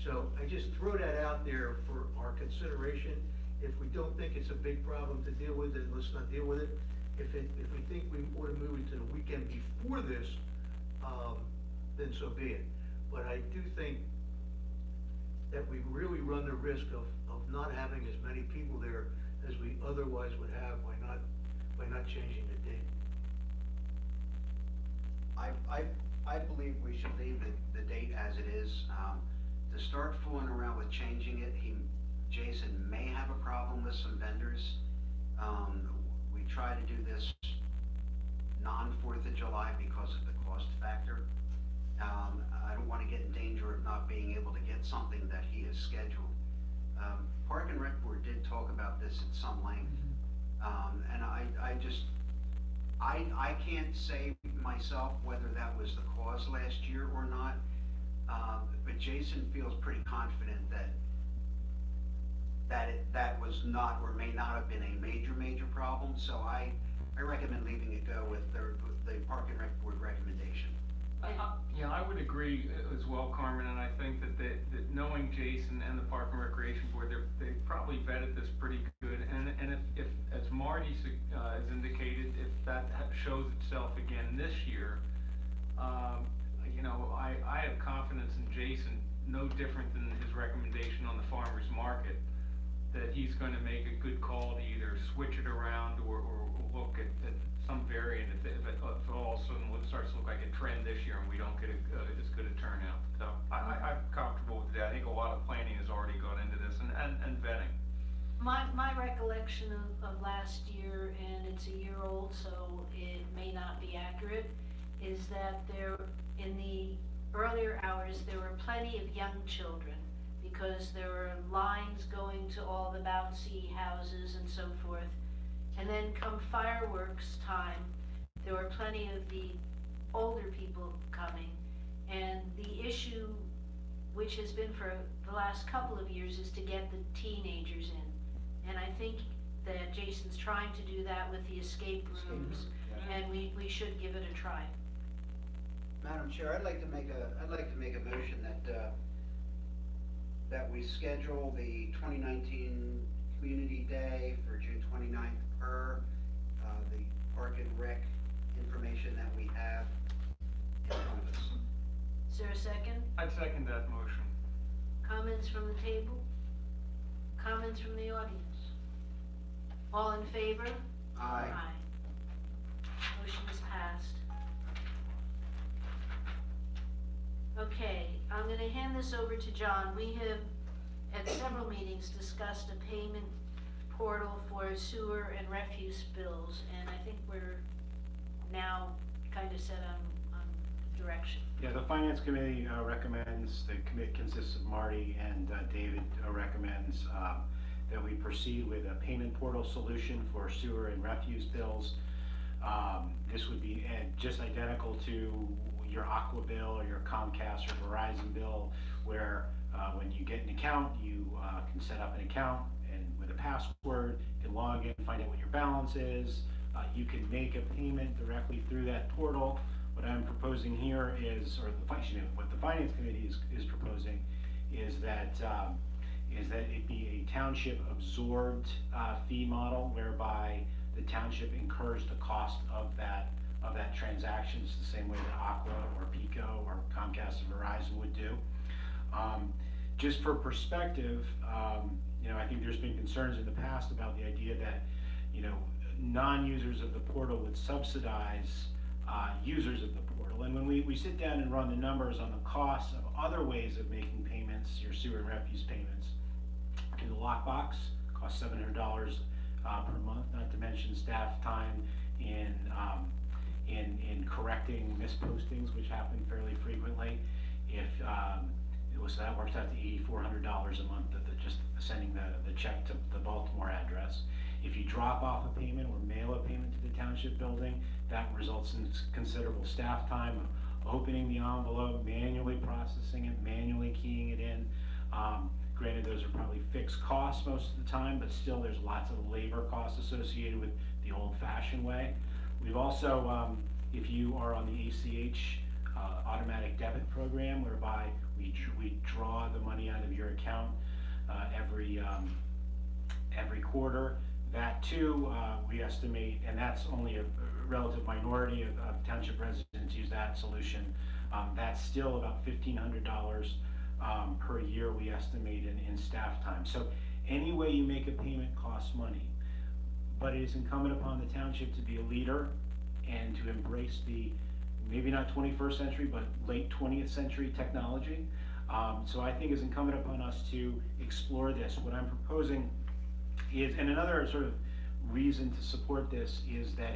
So I just throw that out there for our consideration. If we don't think it's a big problem to deal with, then let's not deal with it. If we think we ought to move it to the weekend before this, then so be it. But I do think that we really run the risk of not having as many people there as we otherwise would have by not changing the date. I believe we should leave the date as it is. To start fooling around with changing it, Jason may have a problem with some vendors. We try to do this non-4th of July because of the cost factor. I don't want to get in danger of not being able to get something that he has scheduled. Park and Rec Board did talk about this at some length. And I can't say myself whether that was the cause last year or not, but Jason feels pretty confident that was not or may not have been a major problem. So I recommend leaving it go with the Park and Rec Board recommendation. Yeah, I would agree as well, Carmen, and I think that knowing Jason and the Park and Recreation Board, they probably vetted this pretty good, and if as Marty has indicated, if that shows itself again this year, you know, I have confidence in Jason, no different than his recommendation on the farmer's market, that he's gonna make a good call to either switch it around or look at some variant if all of a sudden it starts to look like a trend this year and we don't get as good a turnout. So I'm comfortable with that. I think a lot of planning has already gone into this and vetting. My recollection of last year, and it's a year old, so it may not be accurate, is that there, in the earlier hours, there were plenty of young children because there were lines going to all the bouncy houses and so forth. And then come fireworks time, there were plenty of the older people coming. And the issue, which has been for the last couple of years, is to get the teenagers in. And I think that Jason's trying to do that with the escape rooms, and we should give it a try. Madam Chair, I'd like to make a motion that we schedule the 2019 Community Day for June 29th per the Park and Rec information that we have in front of us. Is there a second? I'd second that motion. Comments from the table? Comments from the audience? All in favor? Aye. Motion is passed. Okay, I'm gonna hand this over to John. We have, at several meetings, discussed a payment portal for sewer and refuse bills, and I think we're now kind of set on direction. Yeah, the Finance Committee recommends, the committee consists of Marty and David recommends that we proceed with a payment portal solution for sewer and refuse bills. This would be just identical to your Aqua bill or your Comcast or Verizon bill, where when you get an account, you can set up an account and with a password, you can log in, find out what your balance is. You can make a payment directly through that portal. What I'm proposing here is, or what the Finance Committee is proposing, is that it be a township absorbed fee model, whereby the township incurs the cost of that transaction. It's the same way that Aqua or Pico or Comcast or Verizon would do. Just for perspective, I think there's been concerns in the past about the idea that, non-users of the portal would subsidize users of the portal. And when we sit down and run the numbers on the costs of other ways of making payments, your sewer and refuse payments, the lockbox costs $700 per month, not to mention staff time in correcting mispostings, which happen fairly frequently. So that works out to $8,400 a month, just sending the check to the Baltimore address. If you drop off a payment or mail a payment to the township building, that results in considerable staff time of opening the envelope, manually processing it, manually keying it in. Granted, those are probably fixed costs most of the time, but still there's lots of labor costs associated with the old-fashioned way. We've also, if you are on the ACH automatic debit program, whereby we draw the money out of your account every quarter, that too, we estimate, and that's only a relative minority of township residents use that solution. That's still about $1,500 per year, we estimate, in staff time. So any way you make a payment costs money, but it is incumbent upon the township to be a leader and to embrace the, maybe not 21st century, but late 20th century technology. So I think it's incumbent upon us to explore this. What I'm proposing is, and another sort of reason to support this is that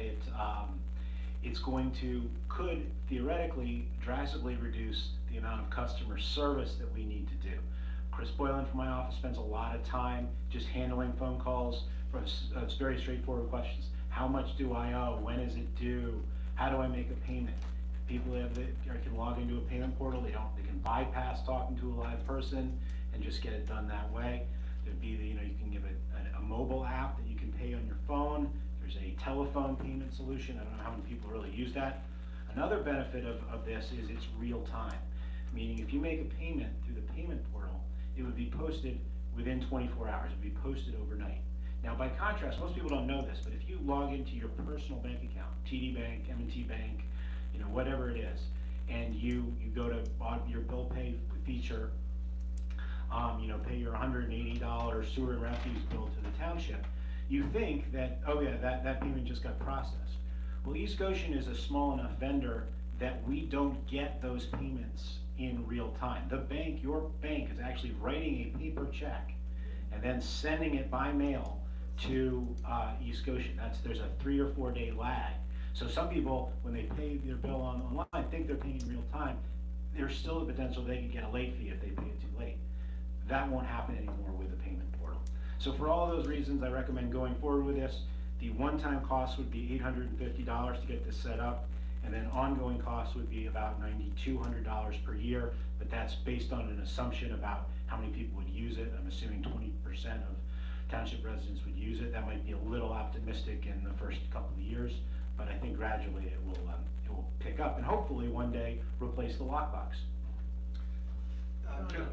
it's going to, could theoretically drastically reduce the amount of customer service that we need to do. Chris Boylan from my office spends a lot of time just handling phone calls for it's very straightforward questions. How much do I owe? When is it due? How do I make a payment? People can log into a payment portal. They can bypass talking to a live person and just get it done that way. There'd be you can give a mobile app that you can pay on your phone. There's a telephone payment solution. I don't know how many people really use that. Another benefit of this is it's real time, meaning if you make a payment through the payment portal, it would be posted within 24 hours. It would be posted overnight. Now, by contrast, most people don't know this, but if you log into your personal bank account, TD Bank, M&T Bank, whatever it is, and you go to your bill pay feature, pay your $180 sewer and refuse bill to the township, you think that, oh yeah, that payment just got processed. Well, East Goshen is a small enough vendor that we don't get those payments in real time. The bank, your bank, is actually writing a paper check and then sending it by mail to East Goshen. There's a 3 or 4 day lag. So some people, when they pay their bill online, think they're paying in real time. there's still the potential they could get a late fee if they pay it too late. That won't happen anymore with the payment portal. So for all those reasons, I recommend going forward with this. The one-time cost would be $850 to get this set up, and then ongoing costs would be about $9,200 per year, but that's based on an assumption about how many people would use it. I'm assuming 20% of township residents would use it. That might be a little optimistic in the first couple of years, but I think gradually it will pick up, and hopefully one day replace the lockbox.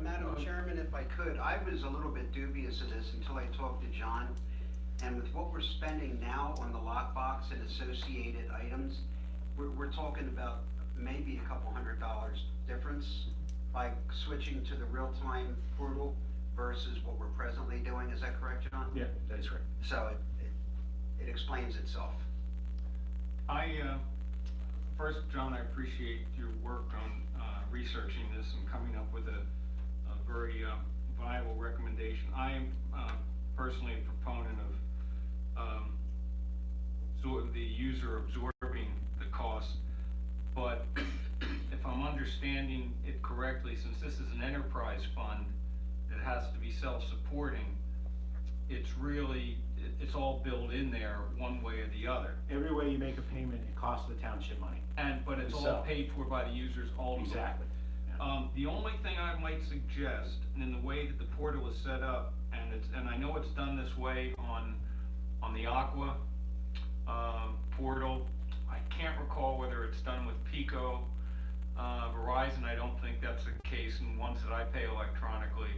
Madam Chairman, if I could, I was a little bit dubious of this until I talked to John. And with what we're spending now on the lockbox and associated items, we're talking about maybe a couple $100 difference by switching to the real-time portal versus what we're presently doing. Is that correct, John? Yeah, that is correct. So it explains itself. First, John, I appreciate your work on researching this and coming up with a very viable recommendation. I am personally a proponent of the user absorbing the cost, but if I'm understanding it correctly, since this is an enterprise fund that has to be self-supporting, it's all built in there one way or the other. Every way you make a payment, it costs the township money. But it's all paid for by the users ultimately. Exactly. Yeah. The only thing I might suggest, and in the way that the portal is set up, and I know it's done this way on the Aqua portal. I can't recall whether it's done with Pico, Verizon. I don't think that's the case in ones that I pay electronically.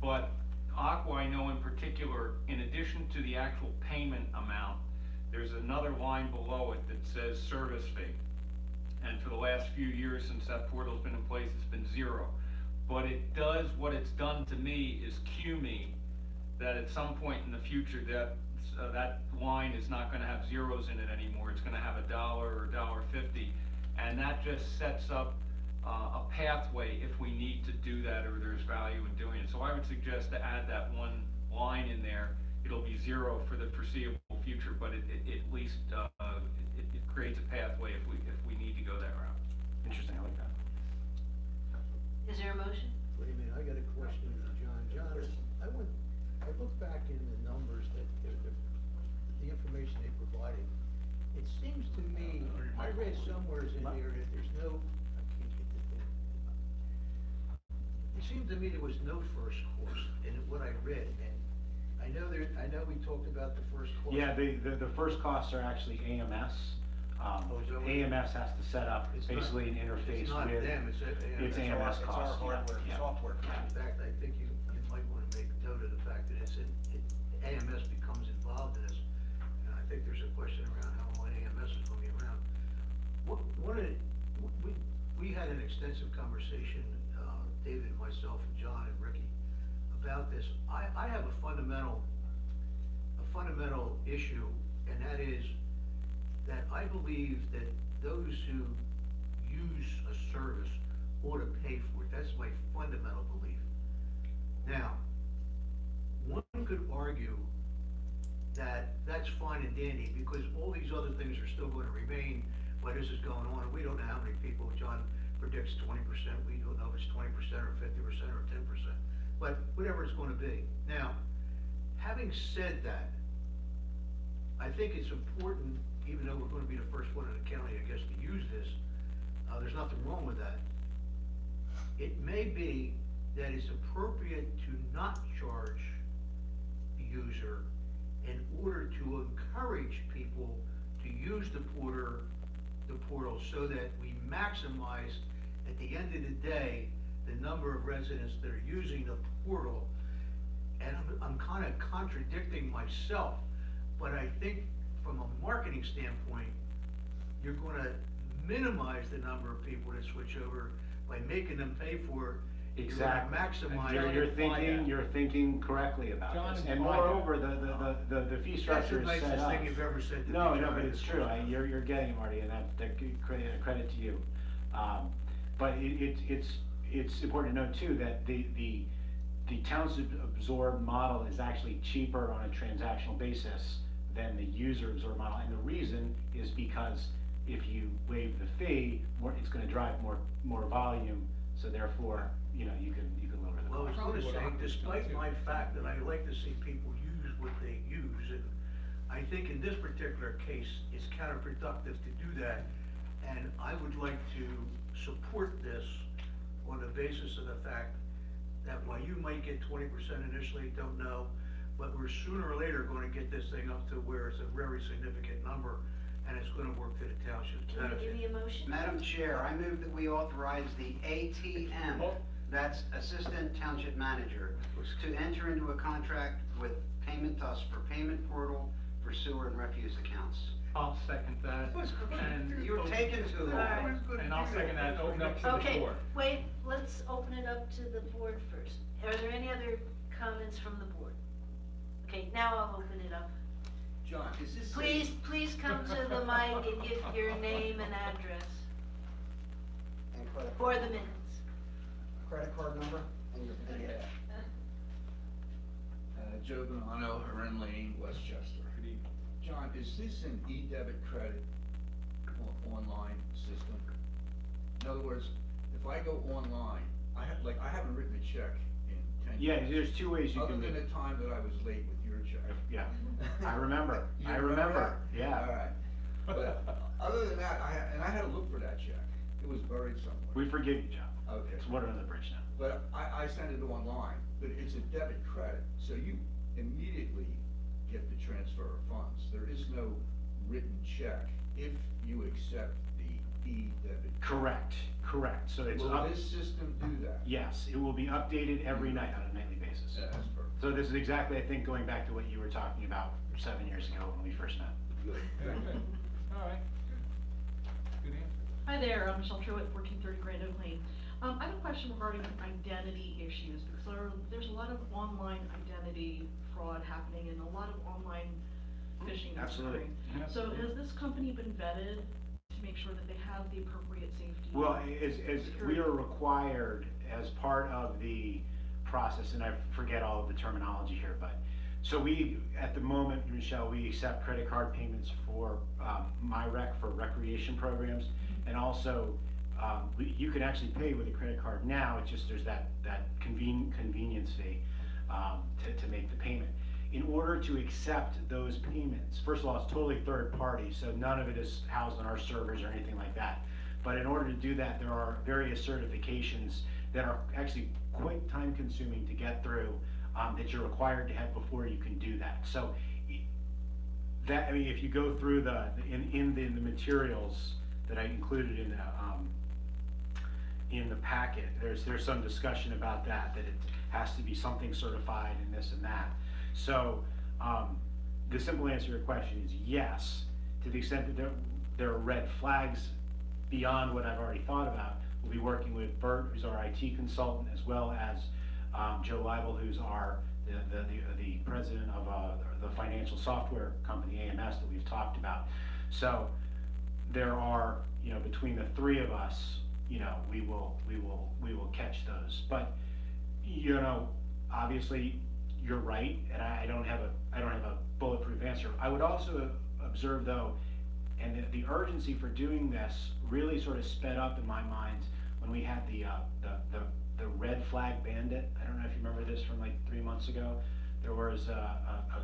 But Aqua, I know in particular, in addition to the actual payment amount, there's another line below it that says service fee. And for the last few years since that portal's been in place, it's been zero. But what it's done to me is cue me that at some point in the future that line is not gonna have zeros in it anymore. It's gonna have $1 or $1.50. And that just sets up a pathway if we need to do that or there's value in doing it. So I would suggest to add that one line in there. It'll be zero for the foreseeable future, but it at least it creates a pathway if we need to go that route. Interesting, I like that. Is there a motion? Wait a minute, I got a question for John. John, I looked back in the numbers that, the information they provided. It seems to me, I read somewhere in there that there's no, I can't get the thing. It seemed to me there was no first course in what I read, and I know we talked about the first course. Yeah, the first costs are actually AMS. Is that what AMS has to set up, it's basically an interface with. It's not them, It's AMS It's our costs, yeah, hardware, yeah. software. In fact, I think you might wanna make note of the fact that AMS becomes involved in this. And I think there's a question around how long AMS is gonna be around. We had an extensive conversation, David, myself, and John, and Ricky, about this. I have a fundamental issue, and that is that I believe that those who use a service ought to pay for it. That's my fundamental belief. Now, one could argue that that's fine and dandy because all these other things are still going to remain while this is going on. We don't know how many people, John predicts 20%, we don't know if it's 20% or 50% or 10%, but whatever it's going to be. Now, having said that, I think it's important, even though we're going to be the first one in the county, I guess, to use this, there's nothing wrong with that. It may be that it's appropriate to not charge the user in order to encourage people to use the portal so that we maximize, at the end of the day, the number of residents that are using the portal. And I'm kind of contradicting myself, but I think from a marketing standpoint, you're going to minimize the number of people that switch over by making them pay for it. Exactly. You're gonna maximize. You're thinking correctly about John, this. And why- moreover, the fee structure is set up. That's the nicest thing you've ever said to me. No, John. but it's true. You're getting it, Marty, and that's credit to you. But it's important to note too that the township absorbed model is actually cheaper on a transactional basis than the user absorbed model. And the reason is because if you waive the fee, it's gonna drive more volume, so therefore, you know, you can lower the Well, I was cost. gonna say, despite my fact that I like to see people use what they use, and I think in this particular case, it's counterproductive to do that. And I would like to support this on the basis of the fact that while you might get 20% initially, don't know, but we're sooner or later gonna get this thing up to where it's a very significant number, and it's gonna work to the township's Can you benefit. give me a motion? Madam Chair, I move that we authorize the ATM, that's Assistant Township Manager, to enter into a contract with Payment Us for payment portal for sewer and refuse accounts. I'll second that, and. You're taking too long. Alright. And I'll second that, open up to the Okay, floor. wait, let's open it up to the board first. Are there any other comments from the board? Okay, now I'll open it up. John, is this? Please come to the mic and give your name and address And credit, for the minutes. credit card number and your PIN. Joe Bonanno, Heron Lane, Westchester. John, is this an e-debit credit online system? In other words, if I go online, I haven't written a check in 10 years. Yeah, there's two ways you Other can do than it. the time that I was late with your check. Yeah, I remember, You I remember, that? yeah. All right. But other than that, I had to look for that check. It was buried somewhere. We forgive you, John. Okay. It's water under the bridge now. But I sent it online, but it's a debit credit, so you immediately get the transfer of funds. There is no written check if you accept the e-debit. Correct. So it's Will up, this system do that? yes, it will be updated every night on a nightly basis. Yeah, that's perfect. So this is exactly, I think, going back to what you were talking about 7 years ago when we first met. Good, thank you. All right. Good answer. Hi there, I'm Michelle Truitt, 1430 Grand Oak Lane. I have a question regarding identity issues, because there's a lot of online identity fraud happening and a lot of online phishing that's Absolutely. occurring. So has this company been vetted to make sure that they have the appropriate safety? Well, as we are required as part of the process, and I forget all of the terminology here, but, so we, at the moment, Michelle, we accept credit card payments for MyRec for recreation programs, and also, you can actually pay with a credit card now, it's just there's that convenience fee to make the payment. In order to accept those payments, first of all, it's totally third party, so none of it is housed on our servers or anything like that. But in order to do that, there are various certifications that are actually quite time consuming to get through, that you're required to have before you can do that. So that, I mean, if you go through in the materials that I included in the packet, there's some discussion about that it has to be something certified and this and that. So, the simple answer to your question is yes, to the extent that there are red flags beyond what I've already thought about. We'll be working with Bert, who's our IT consultant, as well as Joe Leibel, who's the president of the financial software company, AMS, that we've talked about. So there are, between the three of us, we will catch those. But, obviously, you're right, and I don't have a bulletproof answer. I would also observe, though, and the urgency for doing this really sort of sped up in my mind when we had the red flag bandit. I don't know if you remember this from like 3 months ago. There was a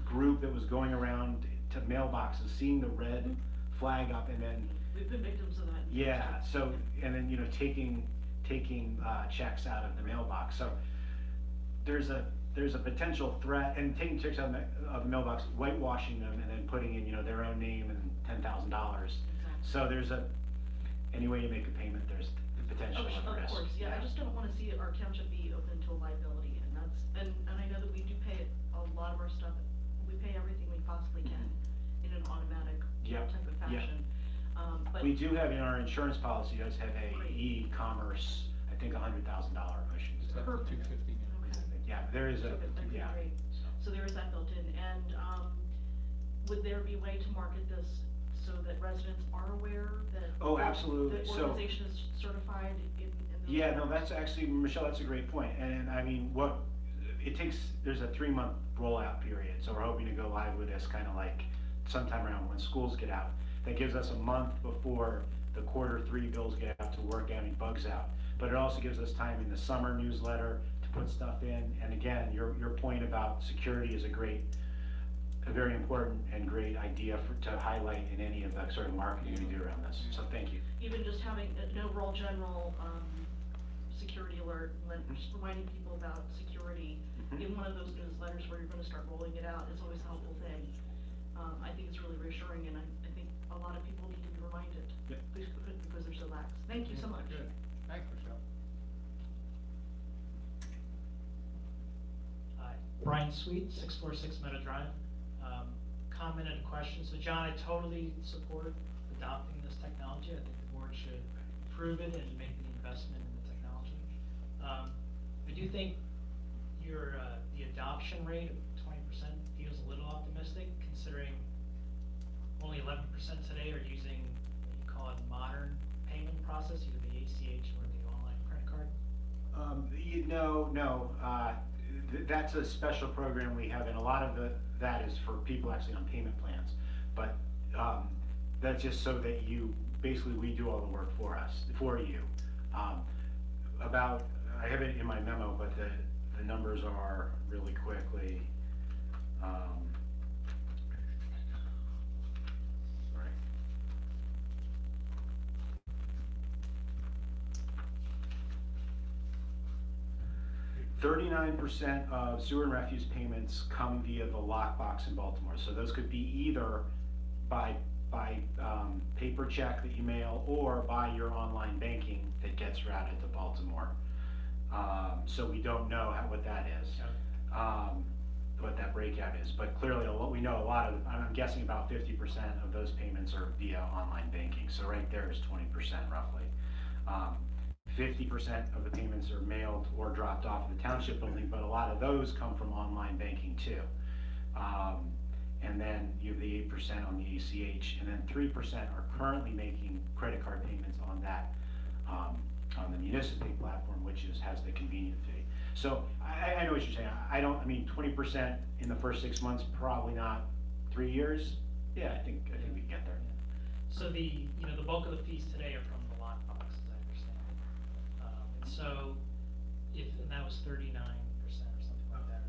group that was going around to mailboxes, seeing the red flag up, and then We've been victims of that. yeah. So and then taking checks out of the mailbox. So there's a potential threat, and taking checks out of the mailbox, whitewashing them, and then putting in their own name and $10,000. So there's any way you make a payment, there's the potential Of risk. course, yeah, I just don't wanna see our township be open to a liability, and I know that we do pay a lot of our stuff, we pay everything we possibly can in an automatic Yep, type of yep. fashion. But We do have in our insurance policy, does have a Great. e-commerce, I think $100,000 cushion. Is that the Perfect. 250 now? Okay. Yeah, there is Okay, that'd be yeah. great. So there is that built in, and, would there be a way to market this so that residents are aware that? Oh, absolutely. The So- organization is certified in those? Yeah, no, forms? that's actually, Michelle, that's a great point. And I mean, there's a 3-month rollout period, so we're hoping to go live with this kind of like sometime around when schools get out. That gives us a month before the Q3 bills get out to work any bugs out. But it also gives us time in the summer newsletter to put stuff in. And again, your point about security is a very important and great idea to highlight in any of the sort of marketing we do around this. So thank you. Even just having an overall general, security alert, just reminding people about security in one of those newsletters where you're gonna start rolling it out is always a helpful thing. I think it's really reassuring, and I think a lot of people need to be reminded. Yep. Because they're so lax. Thank you so much. Good. Thanks, Michelle. Hi, Brian Sweet, 646 Meadow Drive. Comment and question. So John, I totally support adopting this technology. I think the board should approve it and make the investment in the technology. I do think the adoption rate of 20% feels a little optimistic, considering only 11% today are using what you call a modern payment process, either the ACH or the online credit card. No, that's a special program we have, and a lot of that is for people actually on payment plans. But that's just so that basically we do all the work for you. I have it in my memo, but the numbers are really quickly. Sorry. 39% of sewer and refuse payments come via the lockbox in Baltimore. So those could be either by paper check that you mail or by your online banking that gets routed to Baltimore. So we don't know what that is, what that breakout is. But clearly, we know I'm guessing about 50% of those payments are via online banking. So right there is 20% roughly. 50% of the payments are mailed or dropped off at the township building, but a lot of those come from online banking too. And then you have the 8% on the ACH, and then 3% are currently making credit card payments on that, on the municipal platform, which has the convenient fee. So I know what you're saying. 20% in the first 6 months, probably not 3 years. Yeah, I think we can get there. So the bulk of the fees today are from the lockbox, as I understand it. And so, and that was 39% or something like that.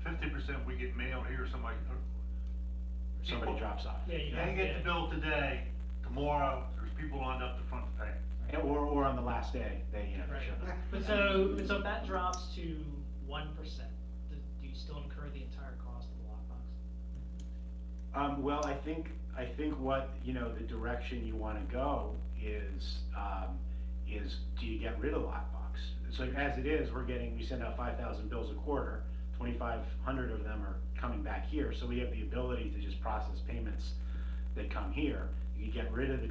50% we get mailed here, somebody Drops off. Yeah, they get the bill today, tomorrow, there's people lined up the front to pay. Or on the last day, they Right. show up. But so if that drops to 1%, do you still incur the entire cost of the lockbox? Well, I think what, the direction you wanna go is do you get rid of lockbox? So as it is, we send out 5,000 bills a quarter, 2,500 of them are coming back here, so we have the ability to just process payments that come here. You get rid of in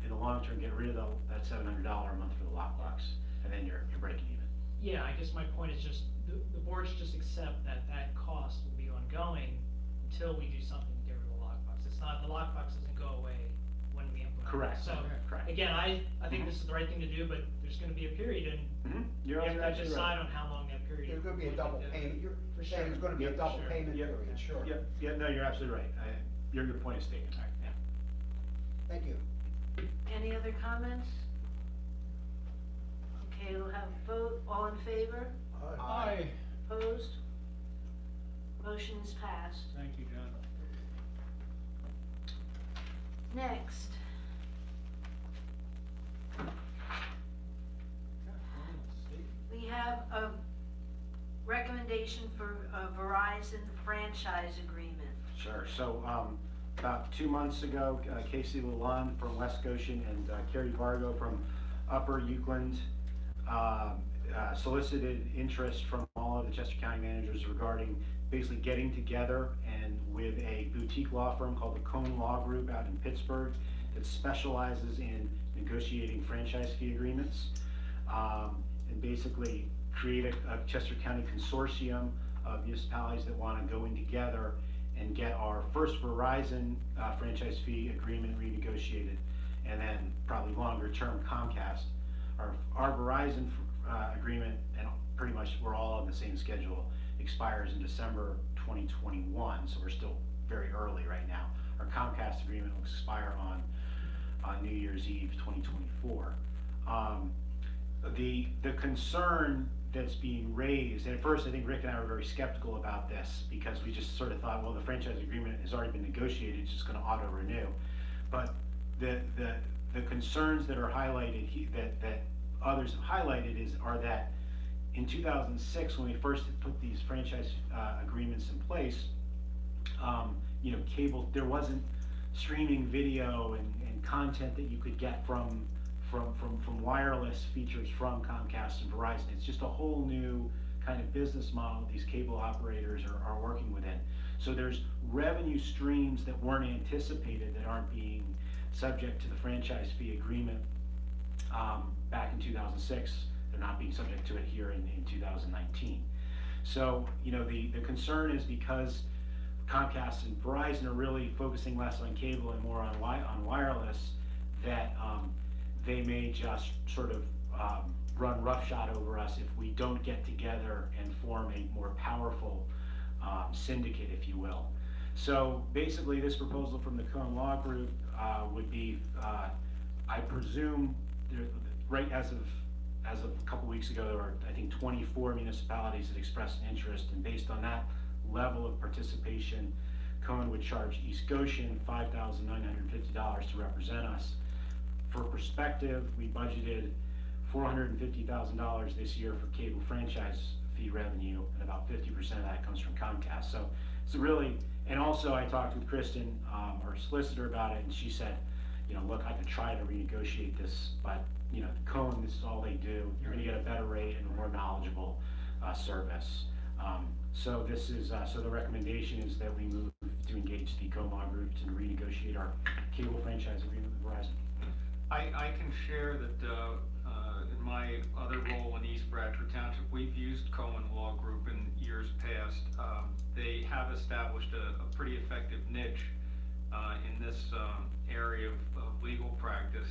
the long term, get rid of that $700 a month for the lockbox, and then you're breaking even. Yeah, I guess my point is just, the board should just accept that cost will be ongoing until we do something to get rid of the lockbox. The lockbox doesn't go away when we implement it. Correct. So, Correct. again, I think this is the right thing to do, but there's gonna be a period, and You're we have to absolutely decide right. on how long that period. There's gonna be a double payment, you're For saying sure. there's gonna be a Yep, double sure. payment Yep. period, sure. Yeah, no, you're absolutely right. Your point is taken, all right, yeah. Thank you. Any other comments? Okay, we'll have a vote. All in favor? Aye. Opposed? Motion is passed. Thank you, John. Next, we have a recommendation for a Verizon franchise agreement. Sure, so, about 2 months ago, Casey Lalonde from West Goshen and Carrie Vargo from Upper Euclid solicited interest from all of the Chester County managers regarding basically getting together and with a boutique law firm called the Cone Law Group out in Pittsburgh that specializes in negotiating franchise fee agreements, and basically create a Chester County consortium of municipalities that want to go in together and get our first Verizon franchise fee agreement renegotiated, and then probably longer term Comcast. Our Verizon agreement, and pretty much we're all on the same schedule, expires in December 2021, so we're still very early right now. our Comcast agreement will expire on New Year's Eve 2024. The concern that's being raised, and at first I think Rick and I were very skeptical about this because we just sort of thought, well, the franchise agreement has already been negotiated, it's just going to auto-renew. But the concerns that are highlighted, that others have highlighted are that in 2006, when we first put these franchise agreements in place, you know, cable, there wasn't streaming video and content that you could get from wireless features from Comcast and Verizon. It's just a whole new kind of business model these cable operators are working within. So there's revenue streams that weren't anticipated that aren't being subject to the franchise fee agreement back in 2006. They're not being subject to it here in 2019. So, you know, the concern is because Comcast and Verizon are really focusing less on cable and more on wireless, that they may just sort of run roughshod over us if we don't get together and form a more powerful syndicate, if you will. So basically, this proposal from the Cohen Law Group would be, I presume, right as of a couple weeks ago, there were, I think, 24 municipalities that expressed an interest, and based on that level of participation, Cohen would charge East Goshen $5,950 to represent us. For perspective, we budgeted $450,000 this year for cable franchise fee revenue, and about 50% of that comes from Comcast. So it's really, and also I talked with Kristen, our solicitor, about it, and she said, you know, look, I could try to renegotiate this, but you know, Cohen, this is all they do. You're going to get a better rate and a more knowledgeable service. So this is so the recommendation is that we move to engage the Cohen Law Group to renegotiate our cable franchise agreement with Verizon. I can share that in my other role in East Bradford Township, we've used Cohen Law Group in years past. They have established a pretty effective niche in this area of legal practice.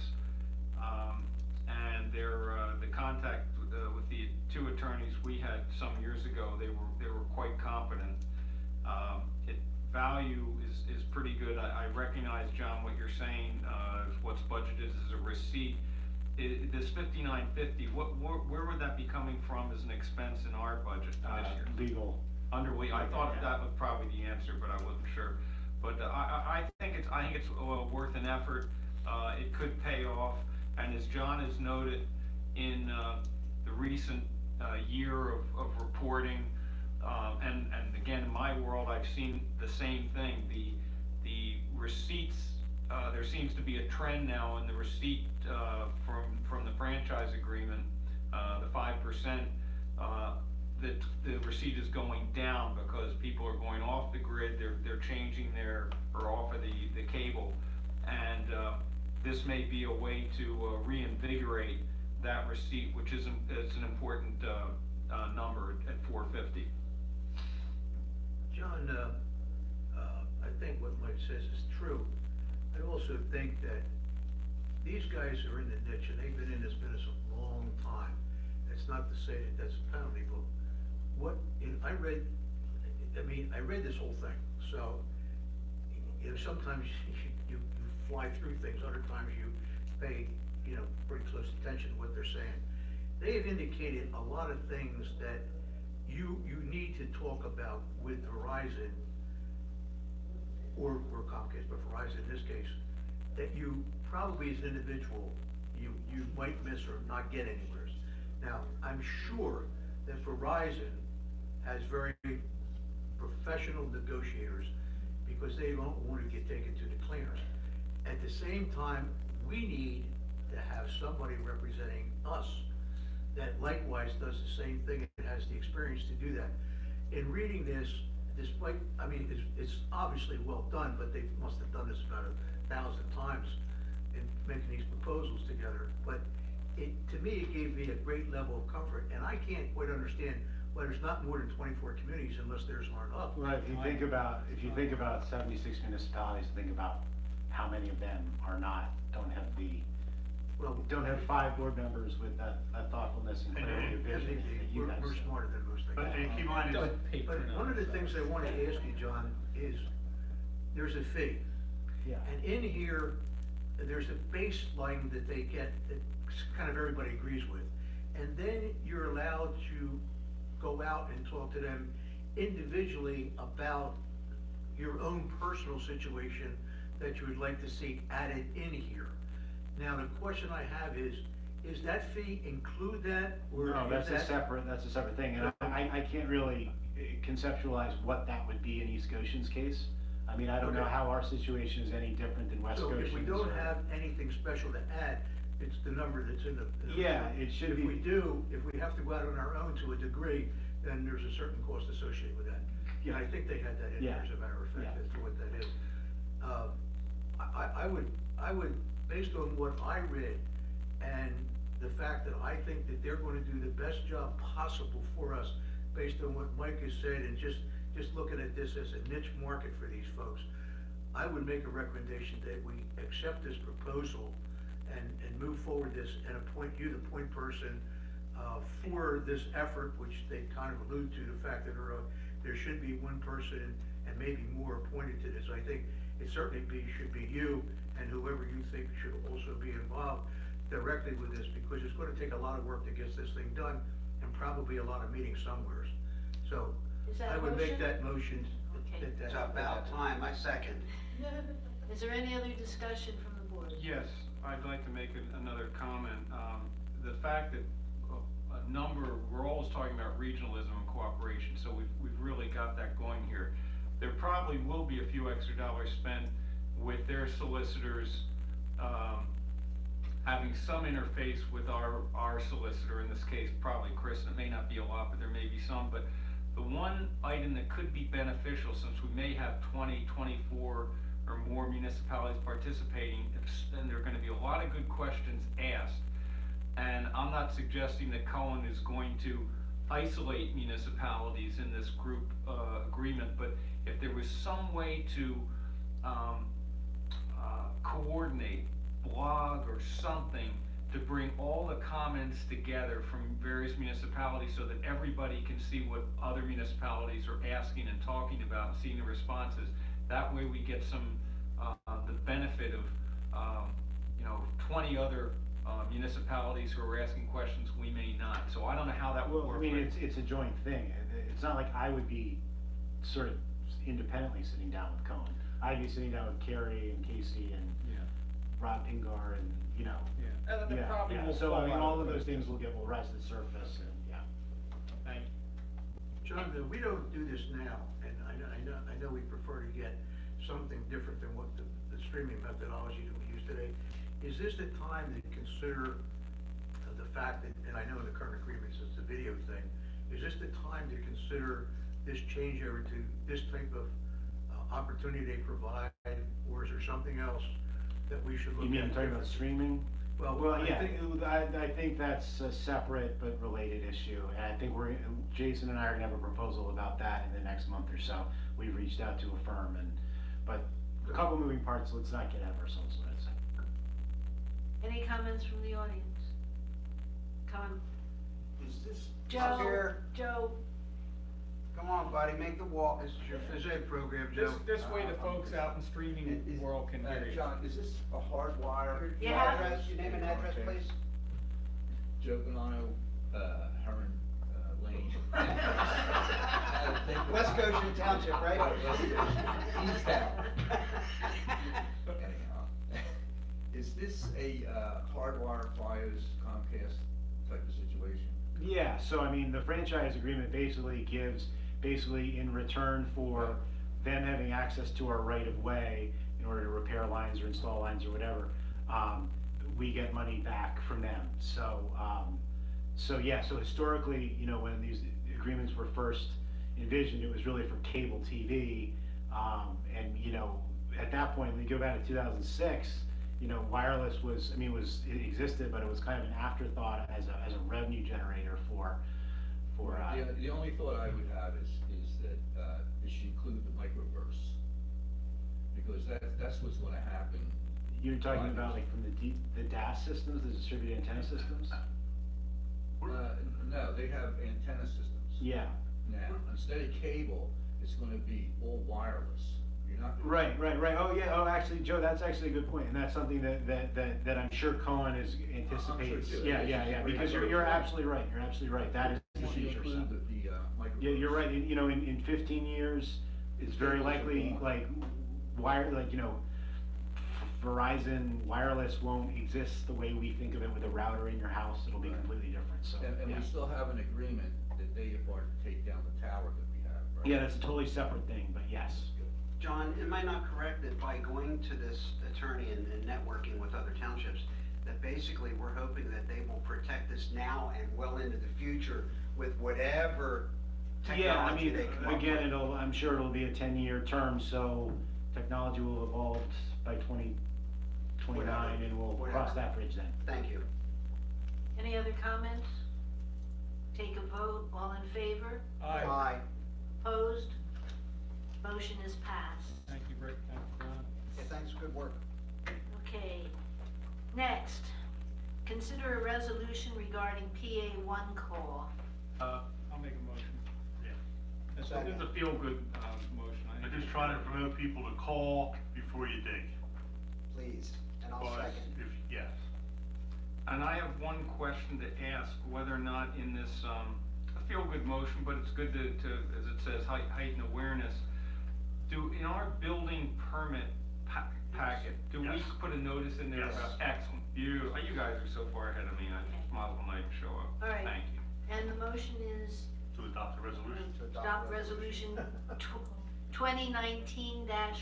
And the contact with the two attorneys we had some years ago, they were quite competent. Value is pretty good. I recognize, John, what you're saying. What's budgeted as a receipt. This $5,950. Where would that be coming from as an expense in our budget this year? Legal. I thought that was probably the answer, but I wasn't sure. But I think it's worth an effort. It could pay off. And as John has noted, in the recent year of reporting, and again, in my world, I've seen the same thing. The receipts, there seems to be a trend now in the receipt from the franchise agreement, the 5%, that the receipt is going down because people are going off the grid, they're changing or off of the cable, and this may be a way to reinvigorate that receipt, which is an important number at $450. John, I think what Mike says is true. I also think that these guys are in the niche and they've been in this business a long time. That's not to say that that's a penalty, but I read this whole thing. So, you know, sometimes you fly through things, other times you pay, you know, pretty close attention to what they're saying. They have indicated a lot of things that you need to talk about with Verizon or Comcast, but Verizon in this case, that you probably as an individual, you might miss or not get anywhere. Now, I'm sure that Verizon has very professional negotiators because they don't want to get taken to the cleaners. At the same time, we need to have somebody representing us that likewise does the same thing and has the experience to do that. In reading this, despite, I mean, it's obviously well done, but they must have done this about 1,000 times in making these proposals together. But to me, it gave me a great level of comfort, and I can't quite understand why there's not more than 24 communities unless theirs aren't up. Well, if you think about 76 municipalities, think about how many of them don't have 5 board members with that thoughtfulness and clarity of vision that you guys. We're smarter than most things. But keep in mind, But one of the things I want to ask you, John, is there's a fee. Yeah. And in here, there's a baseline that they get that kind of everybody agrees with. And then you're allowed to go out and talk to them individually about your own personal situation that you would like to see added in here. Now, the question I have is that fee include that, or No, is that's a that? separate thing, and I can't really conceptualize what that would be in East Goshen's case. I mean, I don't know Okay. how our situation is any different than West So Goshen's. if we don't or- have anything special to add, it's the number that's in the. Yeah, it should be. If we do, if we have to go out on our own to a degree, then there's a certain cost associated with that. And I think they had that in there, Yeah. as a matter of fact, Yeah. as to what that is. I would, based on what I read, and the fact that I think that they're gonna do the best job possible for us, based on what Mike has said, and just looking at this as a niche market for these folks, I would make a recommendation that we accept this proposal and move forward this, and appoint you the point person for this effort, which they kind of allude to, the fact that there should be one person and maybe more appointed to this. I think it certainly should be you and whoever you think should also be involved directly with this, because it's gonna take a lot of work to get this thing done, and probably a lot of meetings somewheres. So, Is that I a would make motion? that motion. Okay. It's about time, I second. Is there any other discussion from the board? Yes, I'd like to make another comment. The fact that a number, we're always talking about regionalism and cooperation, so we've really got that going here. There probably will be a few extra dollars spent with their solicitors, having some interface with our solicitor, in this case, probably Chris, and it may not be a lot, but there may be some, but the one item that could be beneficial, since we may have 20, 24 or more municipalities participating, and there are gonna be a lot of good questions asked. And I'm not suggesting that Cohen is going to isolate municipalities in this group, agreement, but if there was some way to, coordinate, blog or something, to bring all the comments together from various municipalities so that everybody can see what other municipalities are asking and talking about and seeing the responses. That way we get some, the benefit of, 20 other municipalities who are asking questions we may not. So I don't know how that would Well, work. I mean, but- it's a joint thing. It's not like I would be sort of independently sitting down with Cohen. I'd be sitting down with Carrie and Casey and Rob Pingar and, Yeah. And then probably will So, I fall mean, out all of of those it. things will rise to the surface and, yeah. Thank you. John, we don't do this now, and I know we prefer to get something different than what the streaming methodology that we use today. Is this the time to consider the fact that, and I know in the current agreements it's a video thing, is this the time to consider this change over to this type of opportunity they provide, or is there something else that we should look at? You mean talking about streaming? Well, I Yeah, think- I think that's a separate but related issue, and I think Jason and I are gonna have a proposal about that in the next month or so. We've reached out to a firm but a couple moving parts, let's not get ahead of ourselves, what I'd say. Any comments from the audience? Is this? Joe, here. Joe, Come on, buddy, make the walk. This is your phys ed program, Joe. This way the folks out in streaming world can hear you. John, is this a hardwire? Yeah. Your address, your name and address, Okay. please? Joe Bonanno, Heron, Lane. West Goshen Township, right? West Goshen, East Town. Anyhow, is this a hardwire FiOS Comcast type of situation? Yeah, so I mean, the franchise agreement basically gives, in return for them having access to our right of way in order to repair lines or install lines or whatever, we get money back from them. So historically, when these agreements were first envisioned, it was really for cable TV. And at that point, when you go back to 2006, wireless it existed, but it was kind of an afterthought as a revenue generator for. The only thought I would have is that it should include the microbursts, because that's what's gonna happen. You're talking about like from the DAS systems, the distributed antenna systems? No, they have antenna systems. Yeah. Now, instead of cable, it's gonna be all wireless. you're not. Right. Oh, yeah, actually, Joe, that's actually a good point, and that's something that I'm sure Cohen is anticipates. too. Yeah, because you're absolutely right, that is the future, so. Yeah, you're right, in 15 years, it's very likely, Verizon wireless won't exist the way we think of it with a router in your house, it'll be Right. completely different, so, And yeah. we still have an agreement that they are to take down the tower that we have, right? Yeah, that's a totally separate thing, but yes. John, am I not correct that by going to this attorney and networking with other townships, that basically we're hoping that they will protect us now and well into the future with whatever Yeah, I technology mean, they come up with? again, I'm sure it'll be a 10-year term, so technology will evolve by 2029, and we'll Whatever. cross that bridge then. Thank you. Any other comments? Take a vote, all in favor? Aye. Opposed? Motion is passed. Thank you, Rick, thank you, John. Yeah, thanks, good work. Okay, next, consider a resolution regarding PA one call. I'll make a motion. Yeah. It's a feel-good, motion. I'm just trying to promote people to call before you dig. Please, and I'll Because second. yes. And I have one question to ask, whether or not in this, a feel-good motion, but it's good to, as it says, heighten awareness. In our building permit packet, do we Yes. put a notice in there Yes. about, excellent, you guys are so far ahead of me, I might as well not even show up. All right. Thank you. And the motion is To adopt the resolution. To adopt resolution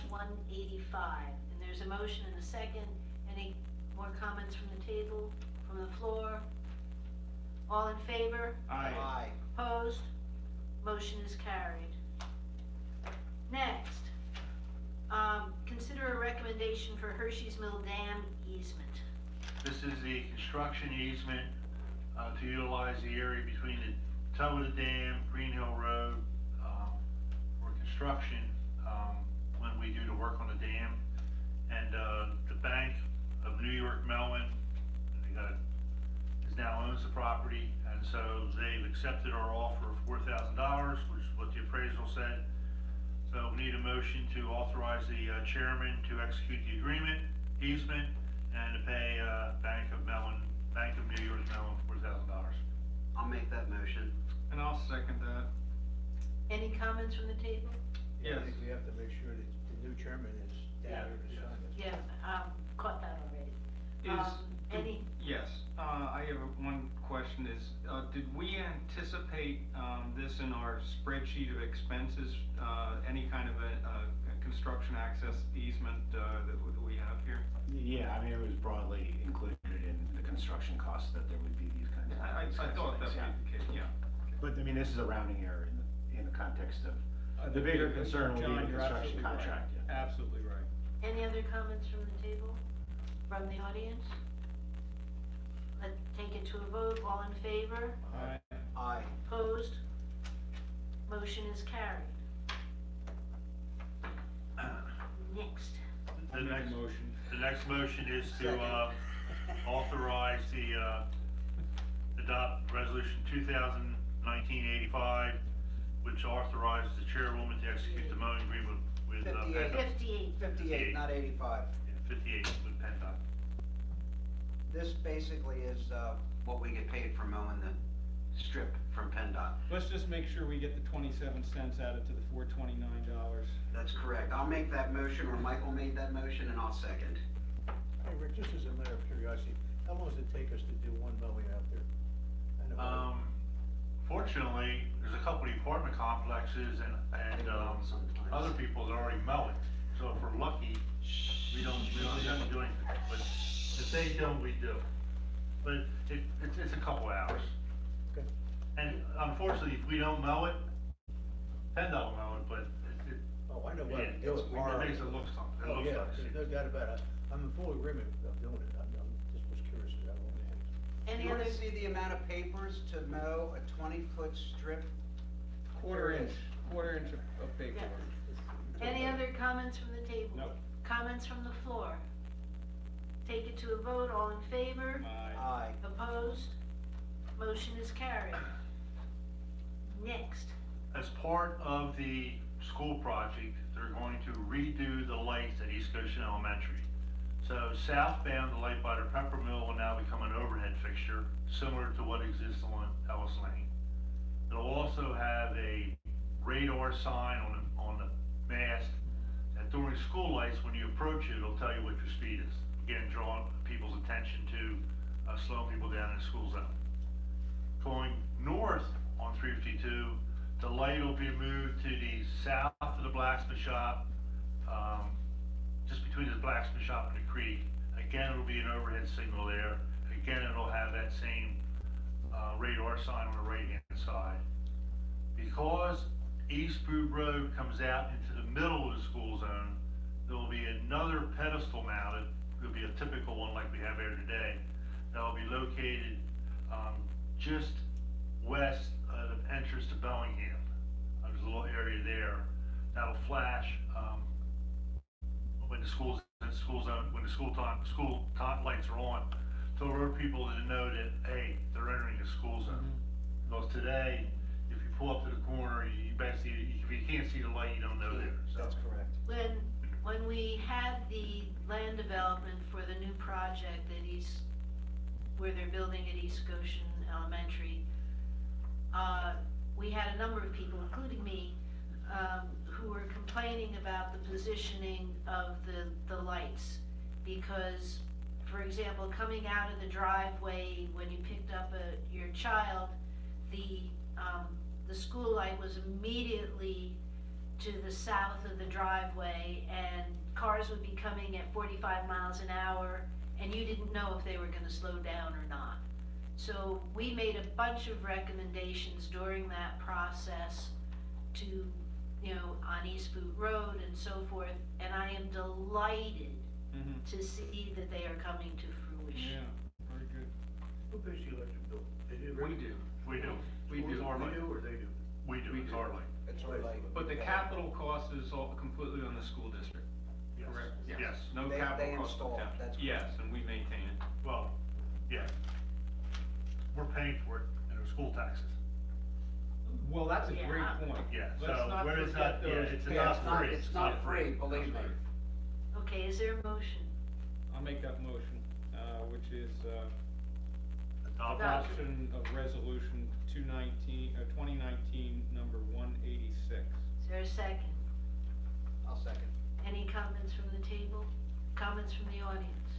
2019-185. And there's a motion and a second. Any more comments from the table, from the floor? All in favor? Aye. Opposed? Motion is carried. Next, consider a recommendation for Hershey's Mill Dam easement. This is the construction easement, to utilize the area between the toe of the dam, Green Hill Road, for construction, when we do the work on the dam. And, the Bank of New York Mellon, is now owns the property, and so they've accepted our offer of $4,000, which is what the appraisal said. So we need a motion to authorize the chairman to execute the agreement, easement, and to pay, Bank of New York Mellon $4,000. I'll make that motion. And I'll second that. Any comments from the table? Yes. I think we have to make sure that the new chairman is down here to sign this. Yeah, caught that already. Yes, I have one question is, did we anticipate, this in our spreadsheet of expenses, any kind of a construction access easement, that we have here? Yeah, I mean, it was broadly included in the construction costs that there would be these kinds of. I thought that would be the case, yeah. But, I mean, this is a rounding error in the context of, the bigger concern will be John, the you're construction absolutely right. contract, yeah. Absolutely right. Any other comments from the table, from the audience? Let's take it to a vote, all in favor? Aye. Aye. Opposed? Motion is carried. Next, The I'll make a next, motion. the next motion is to, authorize the, adopt resolution 2019-85, which authorizes the chairwoman to execute the mowing agreement with, 58. PennDOT. 58. 58, not 85. Yeah, 58 with PennDOT. This basically is, what we get paid for mowing the strip from PennDOT. Let's just make sure we get the 27 cents added to the $429. That's correct. I'll make that motion, or Michael made that motion, and I'll second. Hey, Rick, just as a matter of curiosity, how long does it take us to do one mowing out there? I know. Fortunately, there's a couple of apartment complexes and, Sometimes. other people that already mow it. So if we're lucky, we don't have to do anything. But if they don't, we do. But it's a couple hours. Okay. And unfortunately, if we don't mow it, PennDOT will mow it, but it, Oh, I know what yeah, to do. it makes it look something. It Oh, looks yeah, nice. there's no doubt about it. I'm in full agreement of doing it. I'm just was curious as to how long it takes. Any You other, wanna see the amount of papers to mow a 20-foot strip? Quarter inch of paper. Yeah. Any other comments from the table? Nope. Comments from the floor? Take it to a vote, all in favor? Aye. Opposed? Motion is carried. Next, As part of the school project, they're going to redo the lights at East Goshen Elementary. So southbound, the light by the Pepper Mill will now become an overhead fixture, similar to what exists on Ellis Lane. It'll also have a radar sign on the mast that during school lights, when you approach it, it'll tell you what your speed is. Again, drawing people's attention to slowing people down in the school zone. Going north on 352, the light will be moved to the south of the blacksmith shop, just between the blacksmith shop and the creek. Again, it'll be an overhead signal there. Again, it'll have that same radar sign on the right-hand side. Because East Brood Road comes out into the middle of the school zone, there will be another pedestal mounted. It'll be a typical one like we have here today. That'll be located just west of the entrance to Bellingham. There's a little area there that'll flash when the school zone, when the school time lights are on, to alert people to know that, hey, they're entering a school zone. Because today, if you pull up to the corner, you basically, if you can't see the light, you don't know there. So. That's correct. When we had the land development for the new project where they're building at East Goshen Elementary, we had a number of people, including me, who were complaining about the positioning of the lights. Because, for example, coming out of the driveway when you picked up your child, the school light was immediately to the south of the driveway, and cars would be coming at 45 miles an hour, and you didn't know if they were gonna slow down or not. So we made a bunch of recommendations during that process to, on East Boot Road and so forth, and I am delighted to see that they are coming to fruition. Yeah, very good. Who pays the electric bill? They do? We do. We do. We do. It's our We light. do or they do? We do, it's our light. It's all right. But the capital cost is all completely on the school district, Yes. correct? Yes. No They capital cost install of it, town. that's Yes, and we maintain it. Well, yeah. We're paying for it in our school taxes. Well, that's a Yeah. great point. Yeah, Let's so not where it's forget not, yeah, those. it's Yeah, not free. it's not free, believe me. Okay, is there a motion? I'll make that motion, which is, Adopt. adoption of resolution 2019, number 186. Is there a second? I'll second. Any comments from the table? Comments from the audience?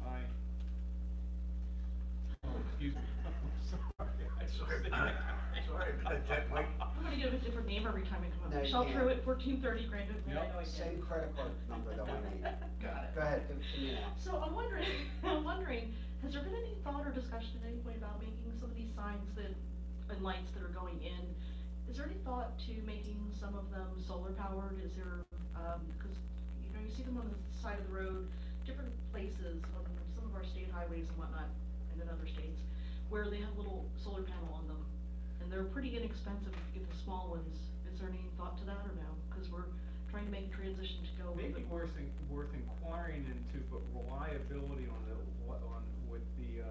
Aye. Oh, excuse me. Sorry, I just Sorry about that, Mike. I'm gonna give a different name every time I come up. No, you Michelle can't. Truitt, 1430 Grandin Lane, I Yep. know I Same can. credit card number that I need. Got it. Go ahead, continue now. So I'm wondering, has there been any thought or discussion at any point about making some of these signs and lights that are going in? Is there any thought to making some of them solar powered? Is there, because, you see them on the side of the road, different places, on some of our state highways and whatnot, and in other states, where they have little solar panel on them. And they're pretty inexpensive if you get the small ones. Is there any thought to that or no? Because we're trying to make a transition to go a little Maybe bit more. worth inquiring into, but reliability with the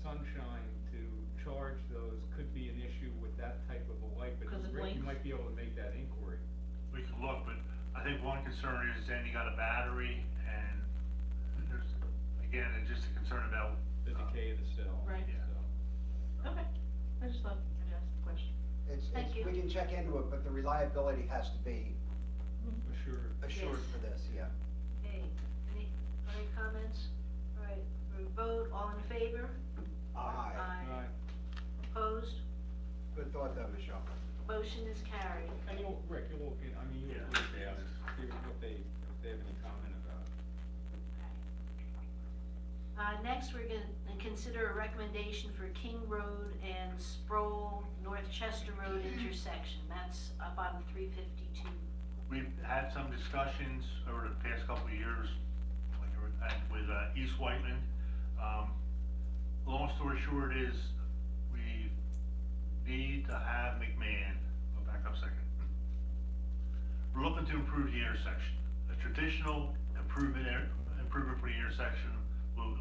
sunshine to charge those could be an issue with that type of a light, but Because it Rick, you blinks? might be able to make that inquiry. We can look, but I think one concern is then you got a battery, and there's, again, it's just a concern about. The decay of the cell. Right. Yeah. So. Okay, I just thought I'd ask the question. Thank you. We can check into it, but the reliability has to be Assured. assured Yes. for this, yeah. Okay, any other comments? All right, we'll vote, all in favor? Aye. Right. Opposed? Good thought though, Michelle. Motion is carried. And Rick, you'll look in, I mean, you'll Yeah. look at it, see if they have any comment about it. Next, we're gonna consider a recommendation for King Road and Sproul North Chester Road intersection. That's up on 352. We've had some discussions over the past couple of years, with East Whiteland. Long story short is, we need to have McMahon, oh, back up a second. We're looking to improve the intersection. A traditional improvement for the intersection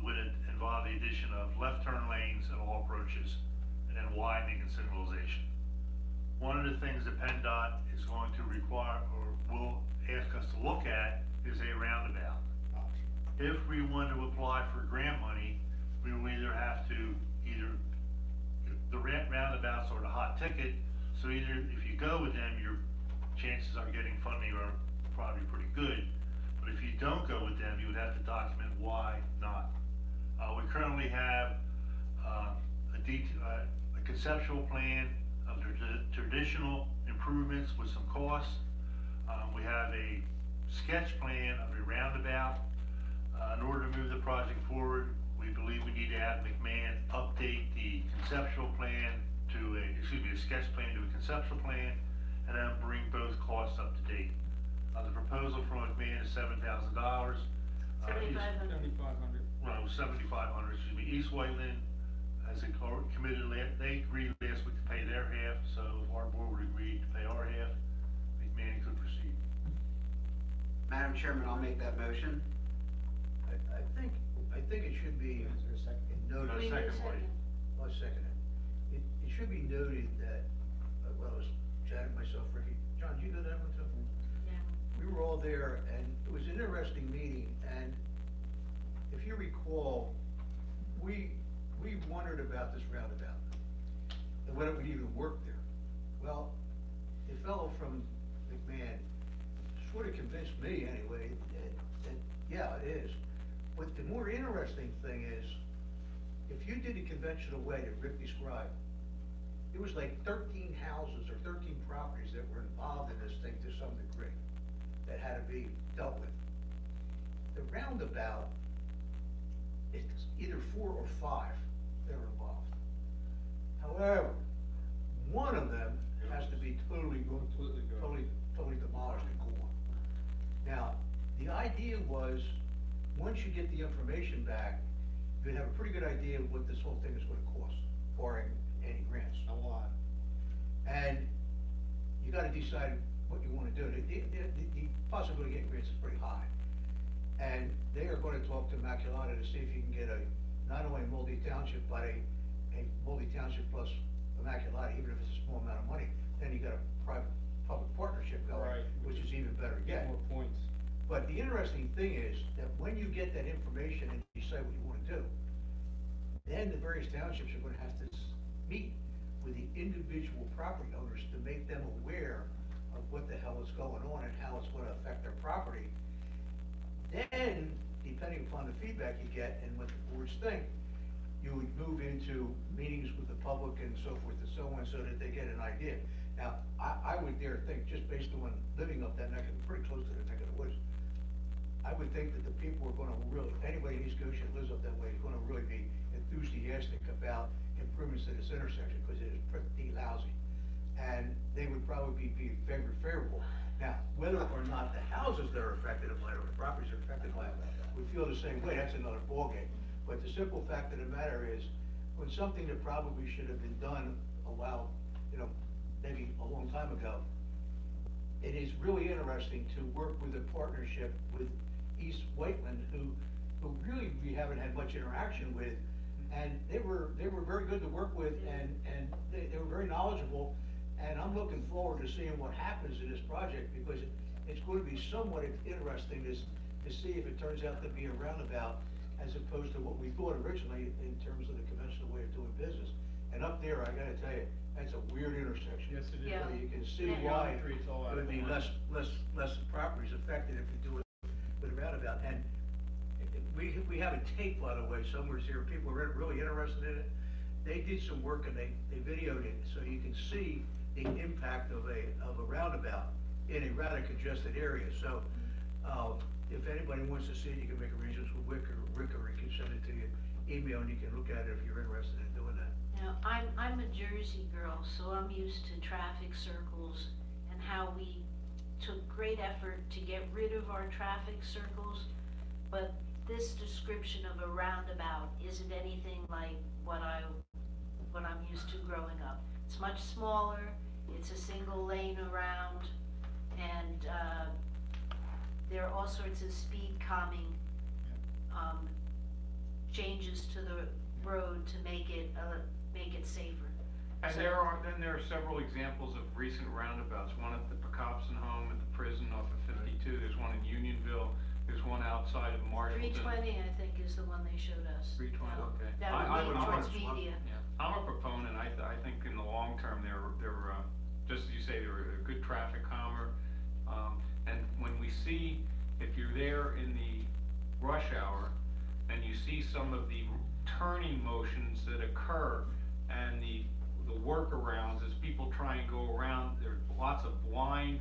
would involve the addition of left turn lanes at all approaches, and then widening and signalization. One of the things that PennDOT is going to require, or will ask us to look at, is a roundabout. If we want to apply for grant money, we will either have to, the roundabouts are the hot ticket, so either if you go with them, your chances are getting funding are probably pretty good. But if you don't go with them, you would have to document why not. We currently have a conceptual plan of the traditional improvements with some costs. We have a sketch plan of a roundabout. In order to move the project forward, we believe we need to have McMahon update the conceptual plan to a sketch plan to a conceptual plan, and then bring both costs up to date. The proposal from McMahon is $7,000. $7,500. Well, $7,500, East Whiteland has committed, they agreed last week to pay their half, so if our board would agree to pay our half, McMahon could proceed. Madam Chairman, I'll make that motion. I think it should be noted. We need a second. I'll second it. It should be noted that, well, it was Janet, myself, Ricky, John, did you go to that one too? Yeah. We were all there, and it was an interesting meeting, and if you recall, we wondered about this roundabout, and whether it would even work there. Well, the fellow from McMahon sort of convinced me, anyway, that yeah, it is. But the more interesting thing is, if you did the conventional way that Rick described, it was like 13 houses or 13 properties that were involved in this thing to some degree, that had to be dealt with. The roundabout, it's either 4 or 5 that are involved. However, one of them has to be totally demolished and gone. Now, the idea was, once you get the information back, you'd have a pretty good idea of what this whole thing is gonna cost, barring any grants. A lot. And you gotta decide what you wanna do. The possibility of getting grants is pretty high. And they are gonna talk to Immaculata to see if you can get not only a multi-township, but a multi-township plus Immaculata, even if it's a small amount of money. Then you got a private-public partnership going, Right. which is even better Get yet. more points. But the interesting thing is that when you get that information and decide what you wanna do, then the various townships are gonna have to meet with the individual property owners to make them aware of what the hell is going on and how it's gonna affect their property. Then, depending upon the feedback you get and what the boards think, you would move into meetings with the public and so forth and so on, so that they get an idea. Now, I would dare think, just based on living up that neck, pretty close to the neck of the woods, I would think that the people are gonna really, anybody in East Goshen that lives up that way is gonna really be enthusiastic about improvements to this intersection, because it is pretty lousy. And they would probably be favorable. Now, whether or not the houses that are affected by it, or the properties are affected by it, would feel the same way, that's another ballgame. But the simple fact of the matter is, when something that probably should have been done a while, maybe a long time ago, it is really interesting to work with a partnership with East Whiteland, who really we haven't had much interaction with, and they were very good to work with, and they were very knowledgeable, and I'm looking forward to seeing what happens in this project, because it's going to be somewhat interesting to see if it turns out to be a roundabout, as opposed to what we thought originally in terms of the conventional way of doing business. And up there, I gotta tell you, that's a weird intersection. Yes, it is. Yeah. So you can see Yeah. why Geometry, it's all out it would of be line. less properties affected if you do it with a roundabout. And we have a tape, by the way, somewhere here, people are really interested in it. They did some work and they videoed it, so you can see the impact of a roundabout in a rather congested area. So, if anybody wants to see it, you can make arrangements with Rick, or he can send it to you, email, and you can look at it if you're interested in doing that. Now, I'm a Jersey girl, so I'm used to traffic circles and how we took great effort to get rid of our traffic circles, but this description of a roundabout isn't anything like what I'm used to growing up. It's much smaller, it's a single lane around, and there are all sorts of speed calming changes to the road to make it safer. And So- then there are several examples of recent roundabouts, one at the Pecopson home, at the prison off of 52, there's one in Unionville, there's one outside of Marshallton. 320, I think, is the one they showed us. 320, okay. That I would would- be towards I'm a- media. Yeah, I'm a proponent, I think in the long term, they're, just as you say, they're a good traffic calmer. And when we see, if you're there in the rush hour, and you see some of the turning motions that occur, and the workarounds as people try and go around, there are lots of blind,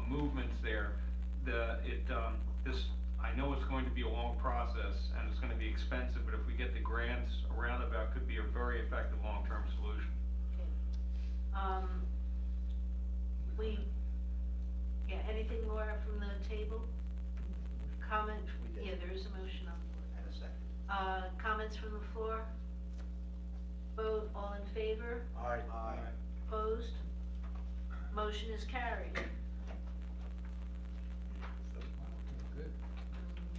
movements there. I know it's going to be a long process, and it's gonna be expensive, but if we get the grants, a roundabout could be a very effective long-term solution. Anything more from the table? Comment, We did. yeah, there is a motion on the floor. And a second. Comments from the floor? Vote, all in favor? Aye. Opposed? Motion is carried. Good.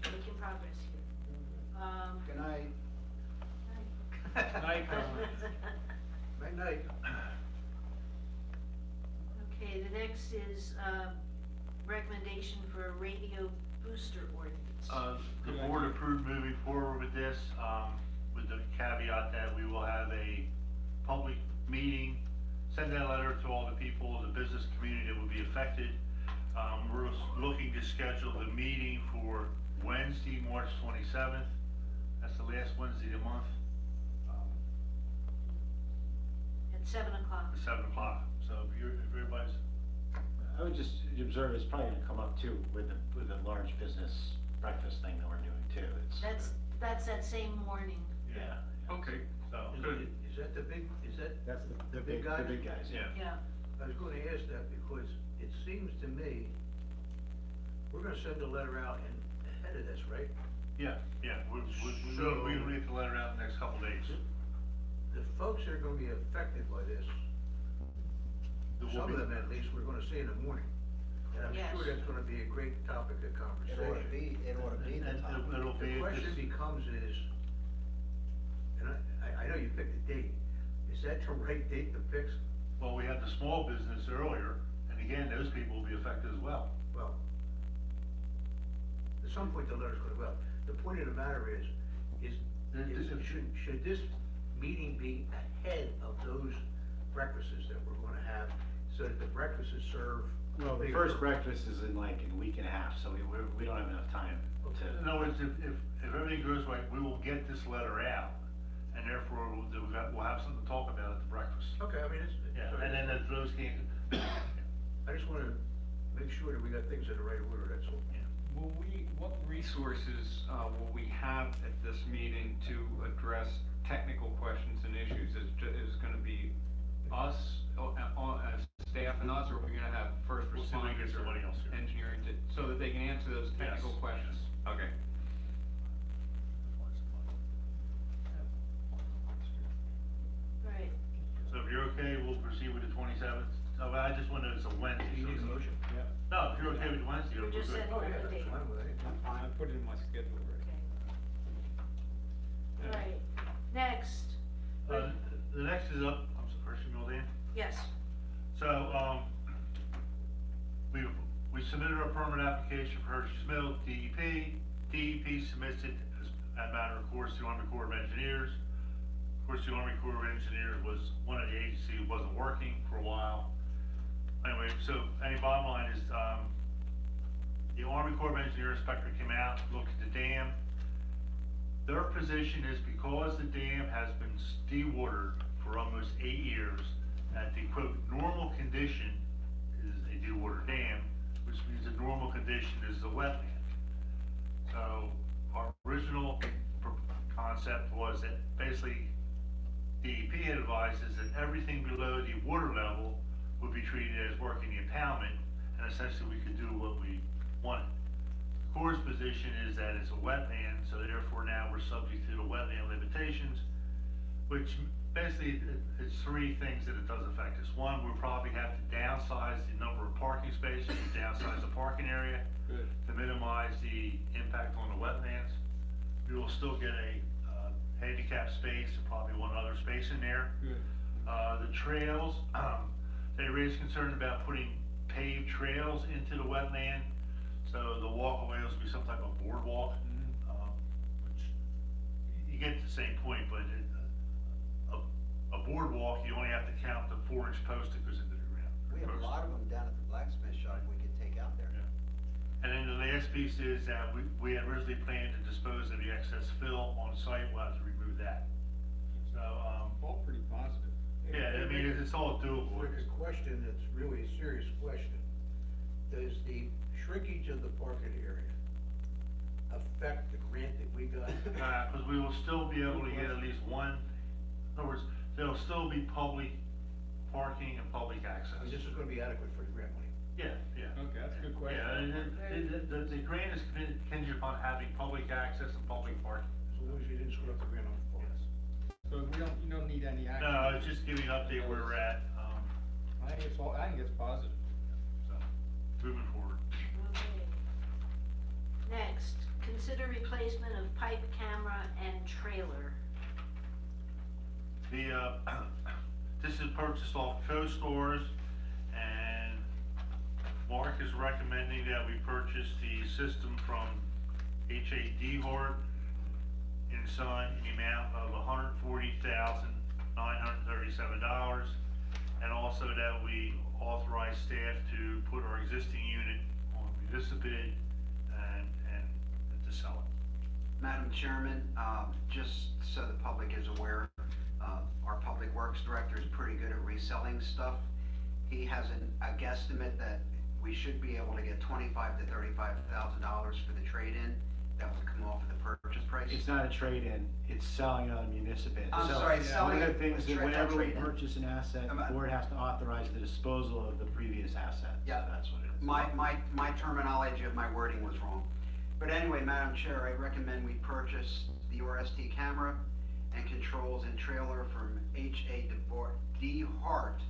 Making progress here. Good night. Night, Caroline. Night, night. Okay, the next is, recommendation for a radio booster ordinance. The board approved moving forward with this, with the caveat that we will have a public meeting, send that letter to all the people, the business community that will be affected. We're looking to schedule the meeting for Wednesday, March 27th. That's the last Wednesday of the month, At 7 o'clock. at 7 o'clock. So if everybody's, I would just observe, it's probably gonna come up too with the large business breakfast thing that we're doing too. That's that same morning. yeah, Okay, so. Is that the big, That's the big guys? The big guys, yeah. Yeah. I was gonna ask that because it seems to me, we're gonna send a letter out ahead of this, right? Yeah, we'll get the letter out in the next couple days. The folks that are gonna be affected by this, some of them at least, we're gonna see in the morning. And I'm Yes. sure that's gonna be a great topic of It conversation. ought to be the topic. It'll be. The question becomes is, and I know you picked a date, is that the right date to fix? Well, we had the small business earlier, and again, those people will be affected as well. Well, at some point the letter's gonna go out. The point of the matter is should this meeting be ahead of those breakfasts that we're gonna have, so that the breakfasts serve? Well, the bigger- first breakfast is in like a week and a half, so we don't have enough time to. In other words, if everything goes right, we will get this letter out, and therefore we'll have something to talk about at the breakfast. Okay, I mean, it's. Yeah, and then those can. I just wanna make sure that we got things in the right order, that's all. what resources, will we have at this meeting to address technical questions and issues? Is gonna be us, as staff and us, or are we gonna have first We'll see if we can get responders or somebody else here. engineering so that they can answer those technical Yes. questions? Okay. Right. So if you're okay, we'll proceed with the 27th. So I just wanted, it's a Wednesday. Do you so need a it's- motion? Yeah, No, if you're okay with Wednesday, We're we're just good. setting Oh, up yeah, a that's date. fine with it. I'm I fine. put it in my schedule already. Okay. All right, next. The next is up, I'm sorry, Hershey Mill Dam. Yes, So, we submitted our permit application for Hershey's Mill, DEP. DEP submits it as a matter of course to the Army Corps of Engineers. Of course, the Army Corps of Engineers was one of the agencies who wasn't working for a while. Anyway, so, bottom line is, the Army Corps of Engineers inspector came out, looked at the dam. Their position is because the dam has been dewatered for almost 8 years, that the quote, normal condition is a dewatered dam, which means the normal condition is the wetland. So our original concept was that basically DEP had advised us that everything below the water level would be treated as working the impoundment, and essentially we could do what we wanted. The Corps' position is that it's a wetland, so therefore now we're subject to the wetland limitations, which basically it's three things that it does affect us. One, we'll probably have to downsize the number of parking spaces, downsize the parking area Good. to minimize the impact on the wetlands. We will still get a handicap space and probably one other space in there. Good. The trails, they raised concern about putting paved trails into the wetland, so the walkaway will be some type of boardwalk, which you get to the same point, but a boardwalk, you only have to count the 4-inch post that goes into the ground. We have a lot of them down at the blacksmith shop we could take out there. And then the last piece is that we had originally planned to dispose of the excess fill on site, we'll have to remove that. So, All pretty positive. yeah, I mean, it's all doable. Quick question, that's really a serious question. Does the shrinkage of the parking area affect the grant that we got? Cause we will still be able to get at least one, in other words, there'll still be public parking and public access. This is gonna be adequate for the grant money. Yeah, yeah. Okay, that's a good question. Yeah, and the grant is contingent upon having public access and public parking. As long as you didn't screw up the grant on the Yes. So you don't need any action? No, it's just giving an update where we're at, I think it's positive. so, moving forward. Okay. Next, consider replacement of pipe, camera, and trailer. This is purchased off co-stores, and Mark is recommending that we purchase the system from H.A. Hart and Son in the amount of $140,937, and also that we authorize staff to put our existing unit on municipal bid and to sell it. Madam Chairman, just so the public is aware, our Public Works Director is pretty good at reselling stuff. He has a guesstimate that we should be able to get $25,000 to $35,000 for the trade-in that would come off of the purchase price. It's not a trade-in, it's selling on a municipal. I'm So, sorry, selling one of it the things with that whenever we trade-in. purchase an asset, Am I- the board has to authorize the disposal of the previous asset. Yeah. So that's what it is. My terminology of my wording was wrong. But anyway, Madam Chair, I recommend we purchase the RST camera and controls and trailer from H.A. Hart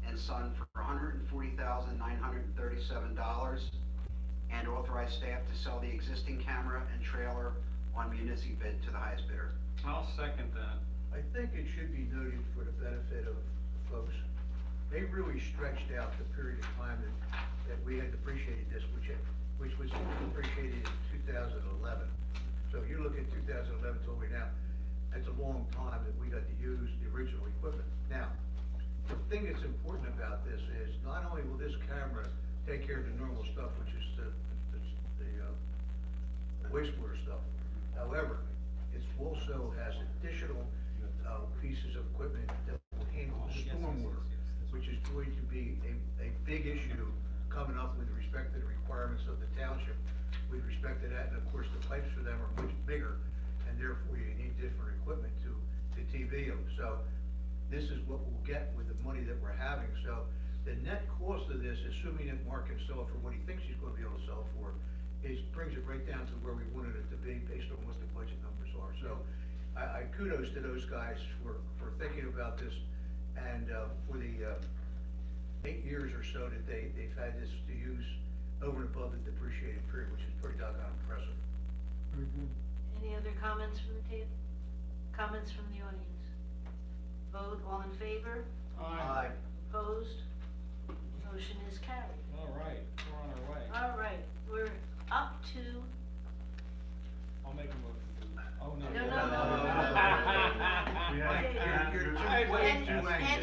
and Son for $140,937, and authorize staff to sell the existing camera and trailer on municipal bid to the highest bidder. I'll second that. I think it should be noted for the benefit of folks, they really stretched out the period of time that we had depreciated this, which was depreciated in 2011. So if you look at 2011 till we now, that's a long time that we got to use the original equipment. Now, the thing that's important about this is not only will this camera take care of the normal stuff, which is the wastewater stuff. However, it also has additional pieces of equipment that will handle stormwater, which is going to be a big issue coming up with respect to the requirements of the township. With respect to that, and of course, the pipes for them are much bigger, and therefore you need different equipment to TV them. So this is what we'll get with the money that we're having. So the net cost of this, assuming that Mark can sell it for what he thinks he's gonna be able to sell it for, brings it right down to where we wanted it to be based on what the budget numbers are. So I kudos to those guys for thinking about this, and for the 8 years or so that they've had this to use over and above the depreciated period, which is pretty doggone impressive. Any other comments from the table? Comments from the audience? Vote, all in favor? Aye. Opposed? Motion is carried. All right, we're on our way. All right, we're up to, I'll make a motion. Oh, no. No, no, We no. had- You're there- way too anxious.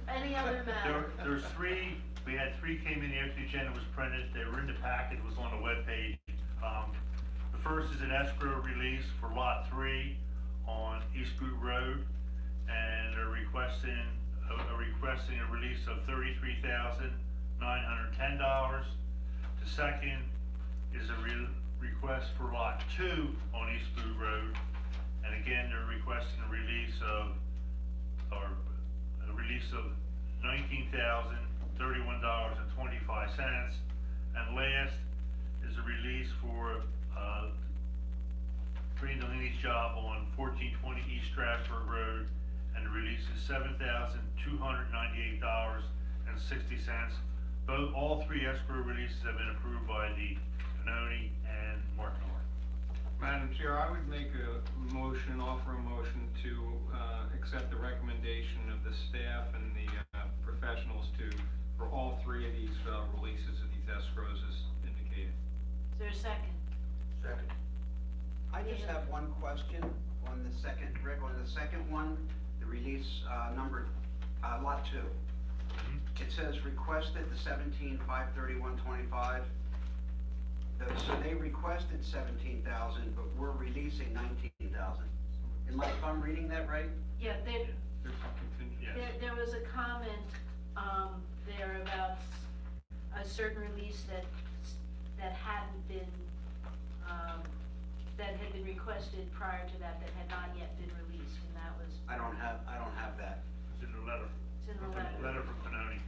Any other matter? There's three, we had three came in after the agenda was printed, they were in the packet, it was on the webpage. The first is an escrow release for lot 3 on East Boot Road, and they're requesting a release of $33,910. The second is a request for lot 2 on East Boot Road, and again, they're requesting a release of $19,031.25. And last is a release for Green Delaney's job on 1420 East Strasburg Road, and the release is $7,298.60. All three escrow releases have been approved by the Canoni and Mark North. Madam Chair, I would make a motion, offer a motion to accept the recommendation of the staff and the professionals for all three of these releases of these escrows as indicated. Is there a second? Second. I just have one question on the second, Rick, on the second one, the release, number, lot 2. It says requested the 17,531.25. So they requested 17,000, but we're releasing 19,000. If I'm reading that right? Yeah, There's some contingency. there was a comment, there about a certain release that hadn't been, that had been requested prior to that had not yet been released, and that was. I don't have that. It's in the letter. It's in the letter. Letter from Benoni.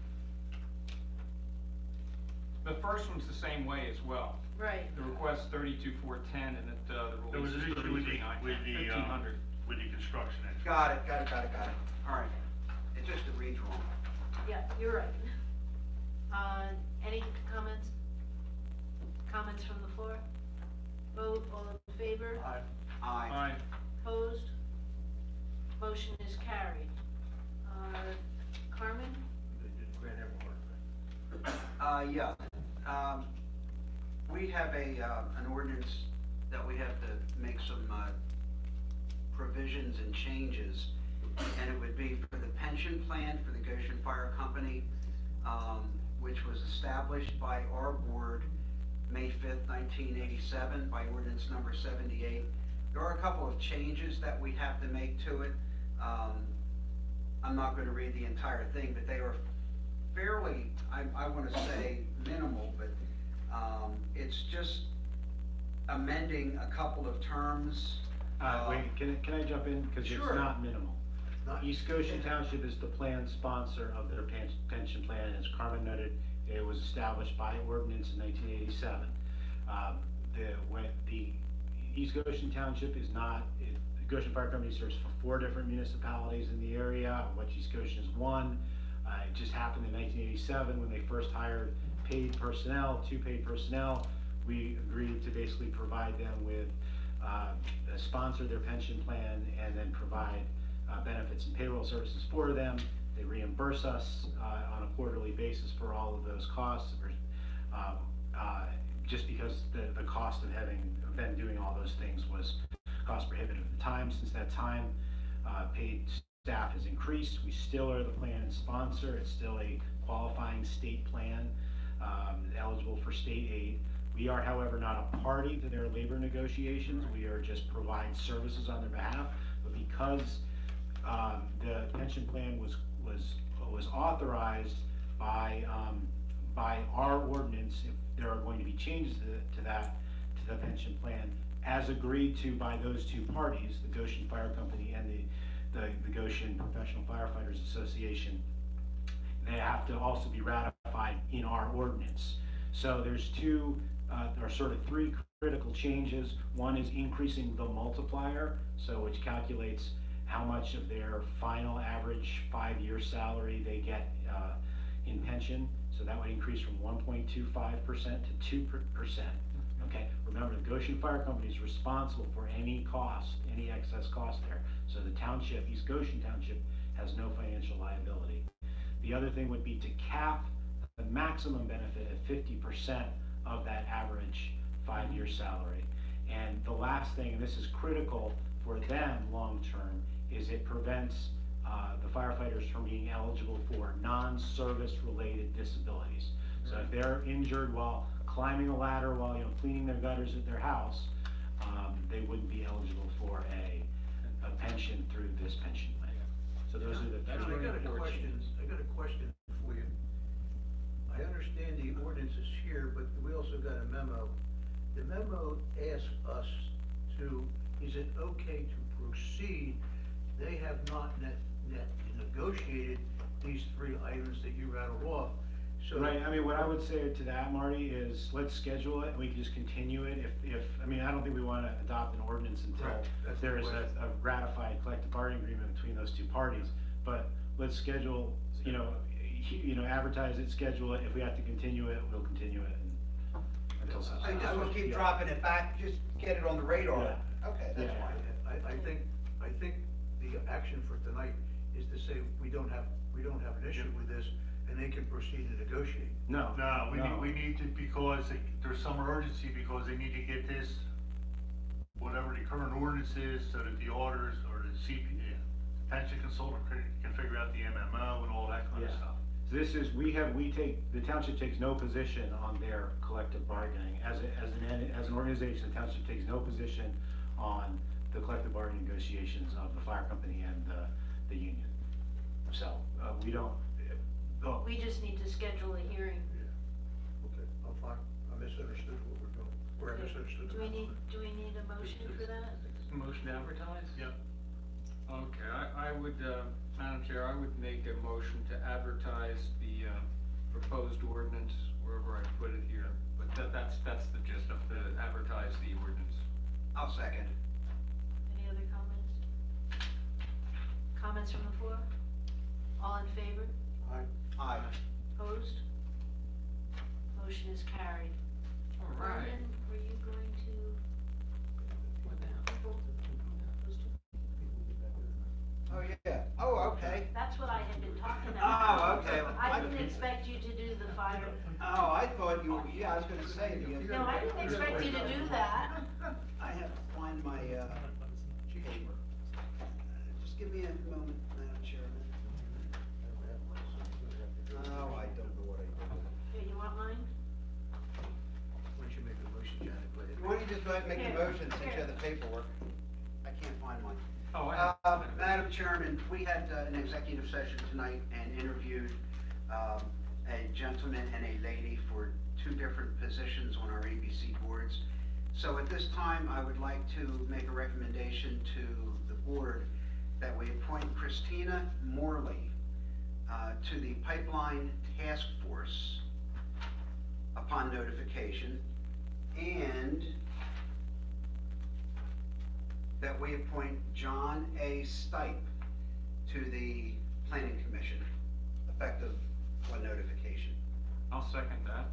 The first one's the same way as well. Right. The request 32,410 and the There was release an is issue with the, 33,910, 1,500. with the construction engineer. Got it. All right. It just reads wrong. Yeah, you're right. Any comments? Comments from the floor? Vote, all in favor? Aye. Aye. Opposed? Motion is carried. Carmen? They didn't grant everyone. Yeah. We have an ordinance that we have to make some provisions and changes, and it would be for the pension plan for the Goshen Fire Company, which was established by our board May 5th, 1987, by ordinance number 78. There are a couple of changes that we have to make to it. I'm not going to read the entire thing, but they are fairly, I want to say minimal, but it's just amending a couple of terms. Wait, can I jump in? Because it's Sure. not minimal. Not- East Goshen Township is the plan sponsor of their pension plan. As Carmen noted, it was established by ordinance in 1987. The East Goshen Township is not, the Goshen Fire Company serves for 4 different municipalities in the area, of which East Goshen is one. It just happened in 1987 when they first hired paid personnel, 2 paid personnel. We agreed to basically provide them with, sponsor their pension plan and then provide benefits and payroll services for them. They reimburse us on a quarterly basis for all of those costs, just because the cost of having been doing all those things was cost prohibitive at the time. Since that time, paid staff has increased. We still are the plan sponsor. It's still a qualifying state plan, eligible for state aid. We are, however, not a party to their labor negotiations. We are just provide services on their behalf. But because the pension plan was authorized by our ordinance, if there are going to be changes to the pension plan, as agreed to by those 2 parties, the Goshen Fire Company and the Goshen Professional Firefighters Association, they have to also be ratified in our ordinance. So there's there are sort of 3 critical changes. One is increasing the multiplier, which calculates how much of their final average 5-year salary they get in pension. So that would increase from 1.25% to 2%. Okay, remember, the Goshen Fire Company is responsible for any cost, any excess cost there. So the township, East Goshen Township, has no financial liability. The other thing would be to cap the maximum benefit at 50% of that average 5-year salary. And the last thing, and this is critical for them long-term, is it prevents the firefighters from being eligible for non-service related disabilities. So if they're injured while climbing a ladder, while cleaning their gutters at their house, they wouldn't be eligible for a pension through this pension plan. So those are the John, three important changes. I got a question for you. I understand the ordinance is here, but we also got a memo. The memo asks us is it okay to proceed? They have not negotiated these 3 items that you rattled off. So. Right, I mean, what I would say to that, Marty, is let's schedule it, and we can just continue it I don't think we wanna adopt an ordinance until Right, that's the there's a question. ratified collective bargaining agreement between those 2 parties. But let's schedule, advertise it, schedule it, if we have to continue it, we'll continue it until such. I just time. want to keep Yeah. dropping it back, just get it on the radar. Yeah. Okay, that's Yeah. fine. I think the action for tonight is to say, we don't have an issue with this, and they can proceed to negotiate. No. No, we need to, because there's some urgency, because they need to get this, whatever the current ordinance is, so that the auditors or the pension consultant can figure out the MMO and all that kind of Yeah. stuff. So this is, the township takes no position on their collective bargaining. As an organization, the township takes no position on the collective bargaining negotiations of the fire company and the union. So, we don't, We just need to schedule a hearing. Okay, I'm fine, I misunderstood what we're doing, or I misunderstood. Do we need a motion for that? Motion to advertise? Yep. Okay, I would, Madam Chair, I would make a motion to advertise the, proposed ordinance wherever I put it here. But that's the gist of the, advertise the ordinance. I'll second. Any other comments? Comments from the floor? All in favor? Aye. Opposed? Motion is carried. All right. Vernon, were you going to? Oh, yeah. Oh, okay. That's what I had been talking about. Oh, okay. I didn't expect you to do the fire. Oh, I thought you, yeah, I was gonna say. No, I didn't expect you to do that. I have to find my, paper. Just give me a moment, Madam Chairman. Oh, I don't know what I did. Here, you want mine? Why don't you make a motion, Janet, please? Why don't you just go ahead and make the Here, motion since you have the paperwork? I can't find mine. Oh, I have. Madam Chairman, we had an executive session tonight and interviewed a gentleman and a lady for 2 different positions on our ABC boards. So at this time, I would like to make a recommendation to the board that we appoint Christina Morley to the Pipeline Task Force upon notification, and that we appoint John A. Stipe to the Planning Commission, effective on notification. I'll second that.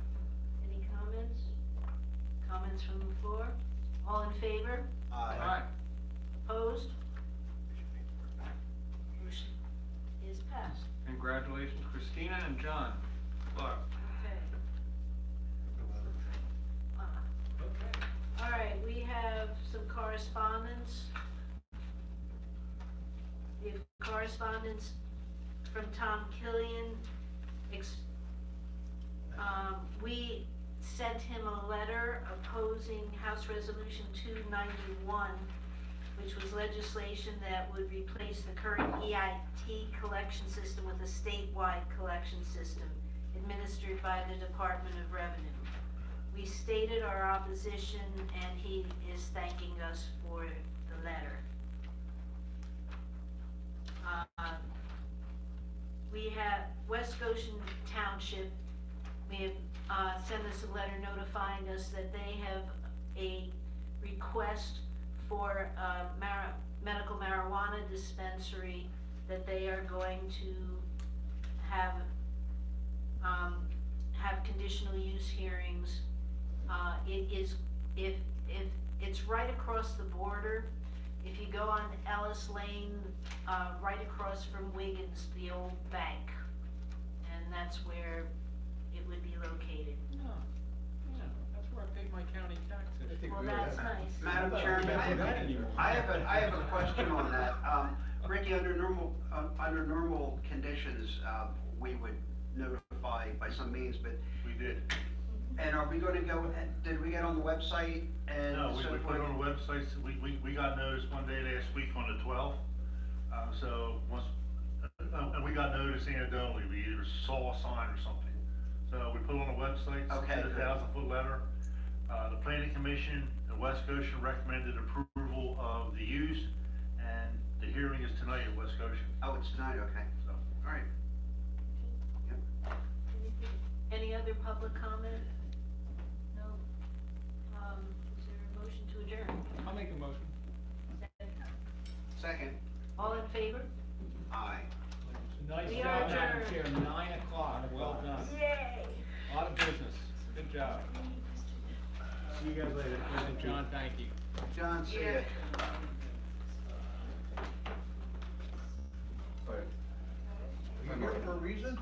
Any comments? Comments from the floor? All in favor? Aye. Opposed? Motion is passed. Congratulations, Christina and John. Good luck. Okay. All right, we have some correspondence. We have correspondence from Tom Killian. We sent him a letter opposing House Resolution 291, which was legislation that would replace the current EIT collection system with a statewide collection system administered by the Department of Revenue. We stated our opposition, and he is thanking us for the letter. We have West Goshen Township, we have sent us a letter notifying us that they have a request for a medical marijuana dispensary that they are going to have conditional use hearings. It is, if it's right across the border. If you go on Ellis Lane, right across from Wiggins, the old bank, and that's where it would be located. No, yeah, that's where I paid my county taxes. Well, that's nice. Madam Chairman, I have a question on that. Ricky, under normal conditions, we would notify by some means, but. We did. And are we gonna go, did we get on the website and No, we so put it on the website, so we got notice one day last week on the 12th. So once, and we got notice anecdotally, we either saw a sign or something. So we put it on the website, Okay, sent a good. 1,000-foot letter. The planning commission, the West Goshen recommended approval of the use, and the hearing is tonight at West Goshen. Oh, it's tonight, okay. So, All right. Yep. Any other public comment? No? Is there a motion to adjourn? I'll make a motion. Second. All in favor? Aye. Nice We job, are Madam adjourned. Chair, 9 o'clock, well done. Yay! A lot of business, good job. See you guys later. John, thank you. John, see ya. Yeah. reason?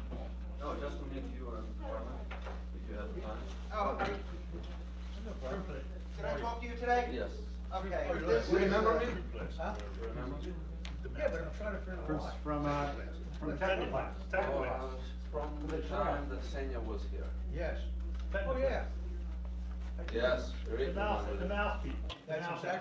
No, just to meet you and Carmen, if you have time. Oh, did I talk to you today? Yes. Okay. Oh, this You is- remember me? Huh? You remember me? Yeah, but I'm trying to figure out why. From tech class, tech Oh, class. from the time that Senya was here. Yes. Oh, yeah. Yes, Rick The mouse, remembered the it. mouse people. That's exactly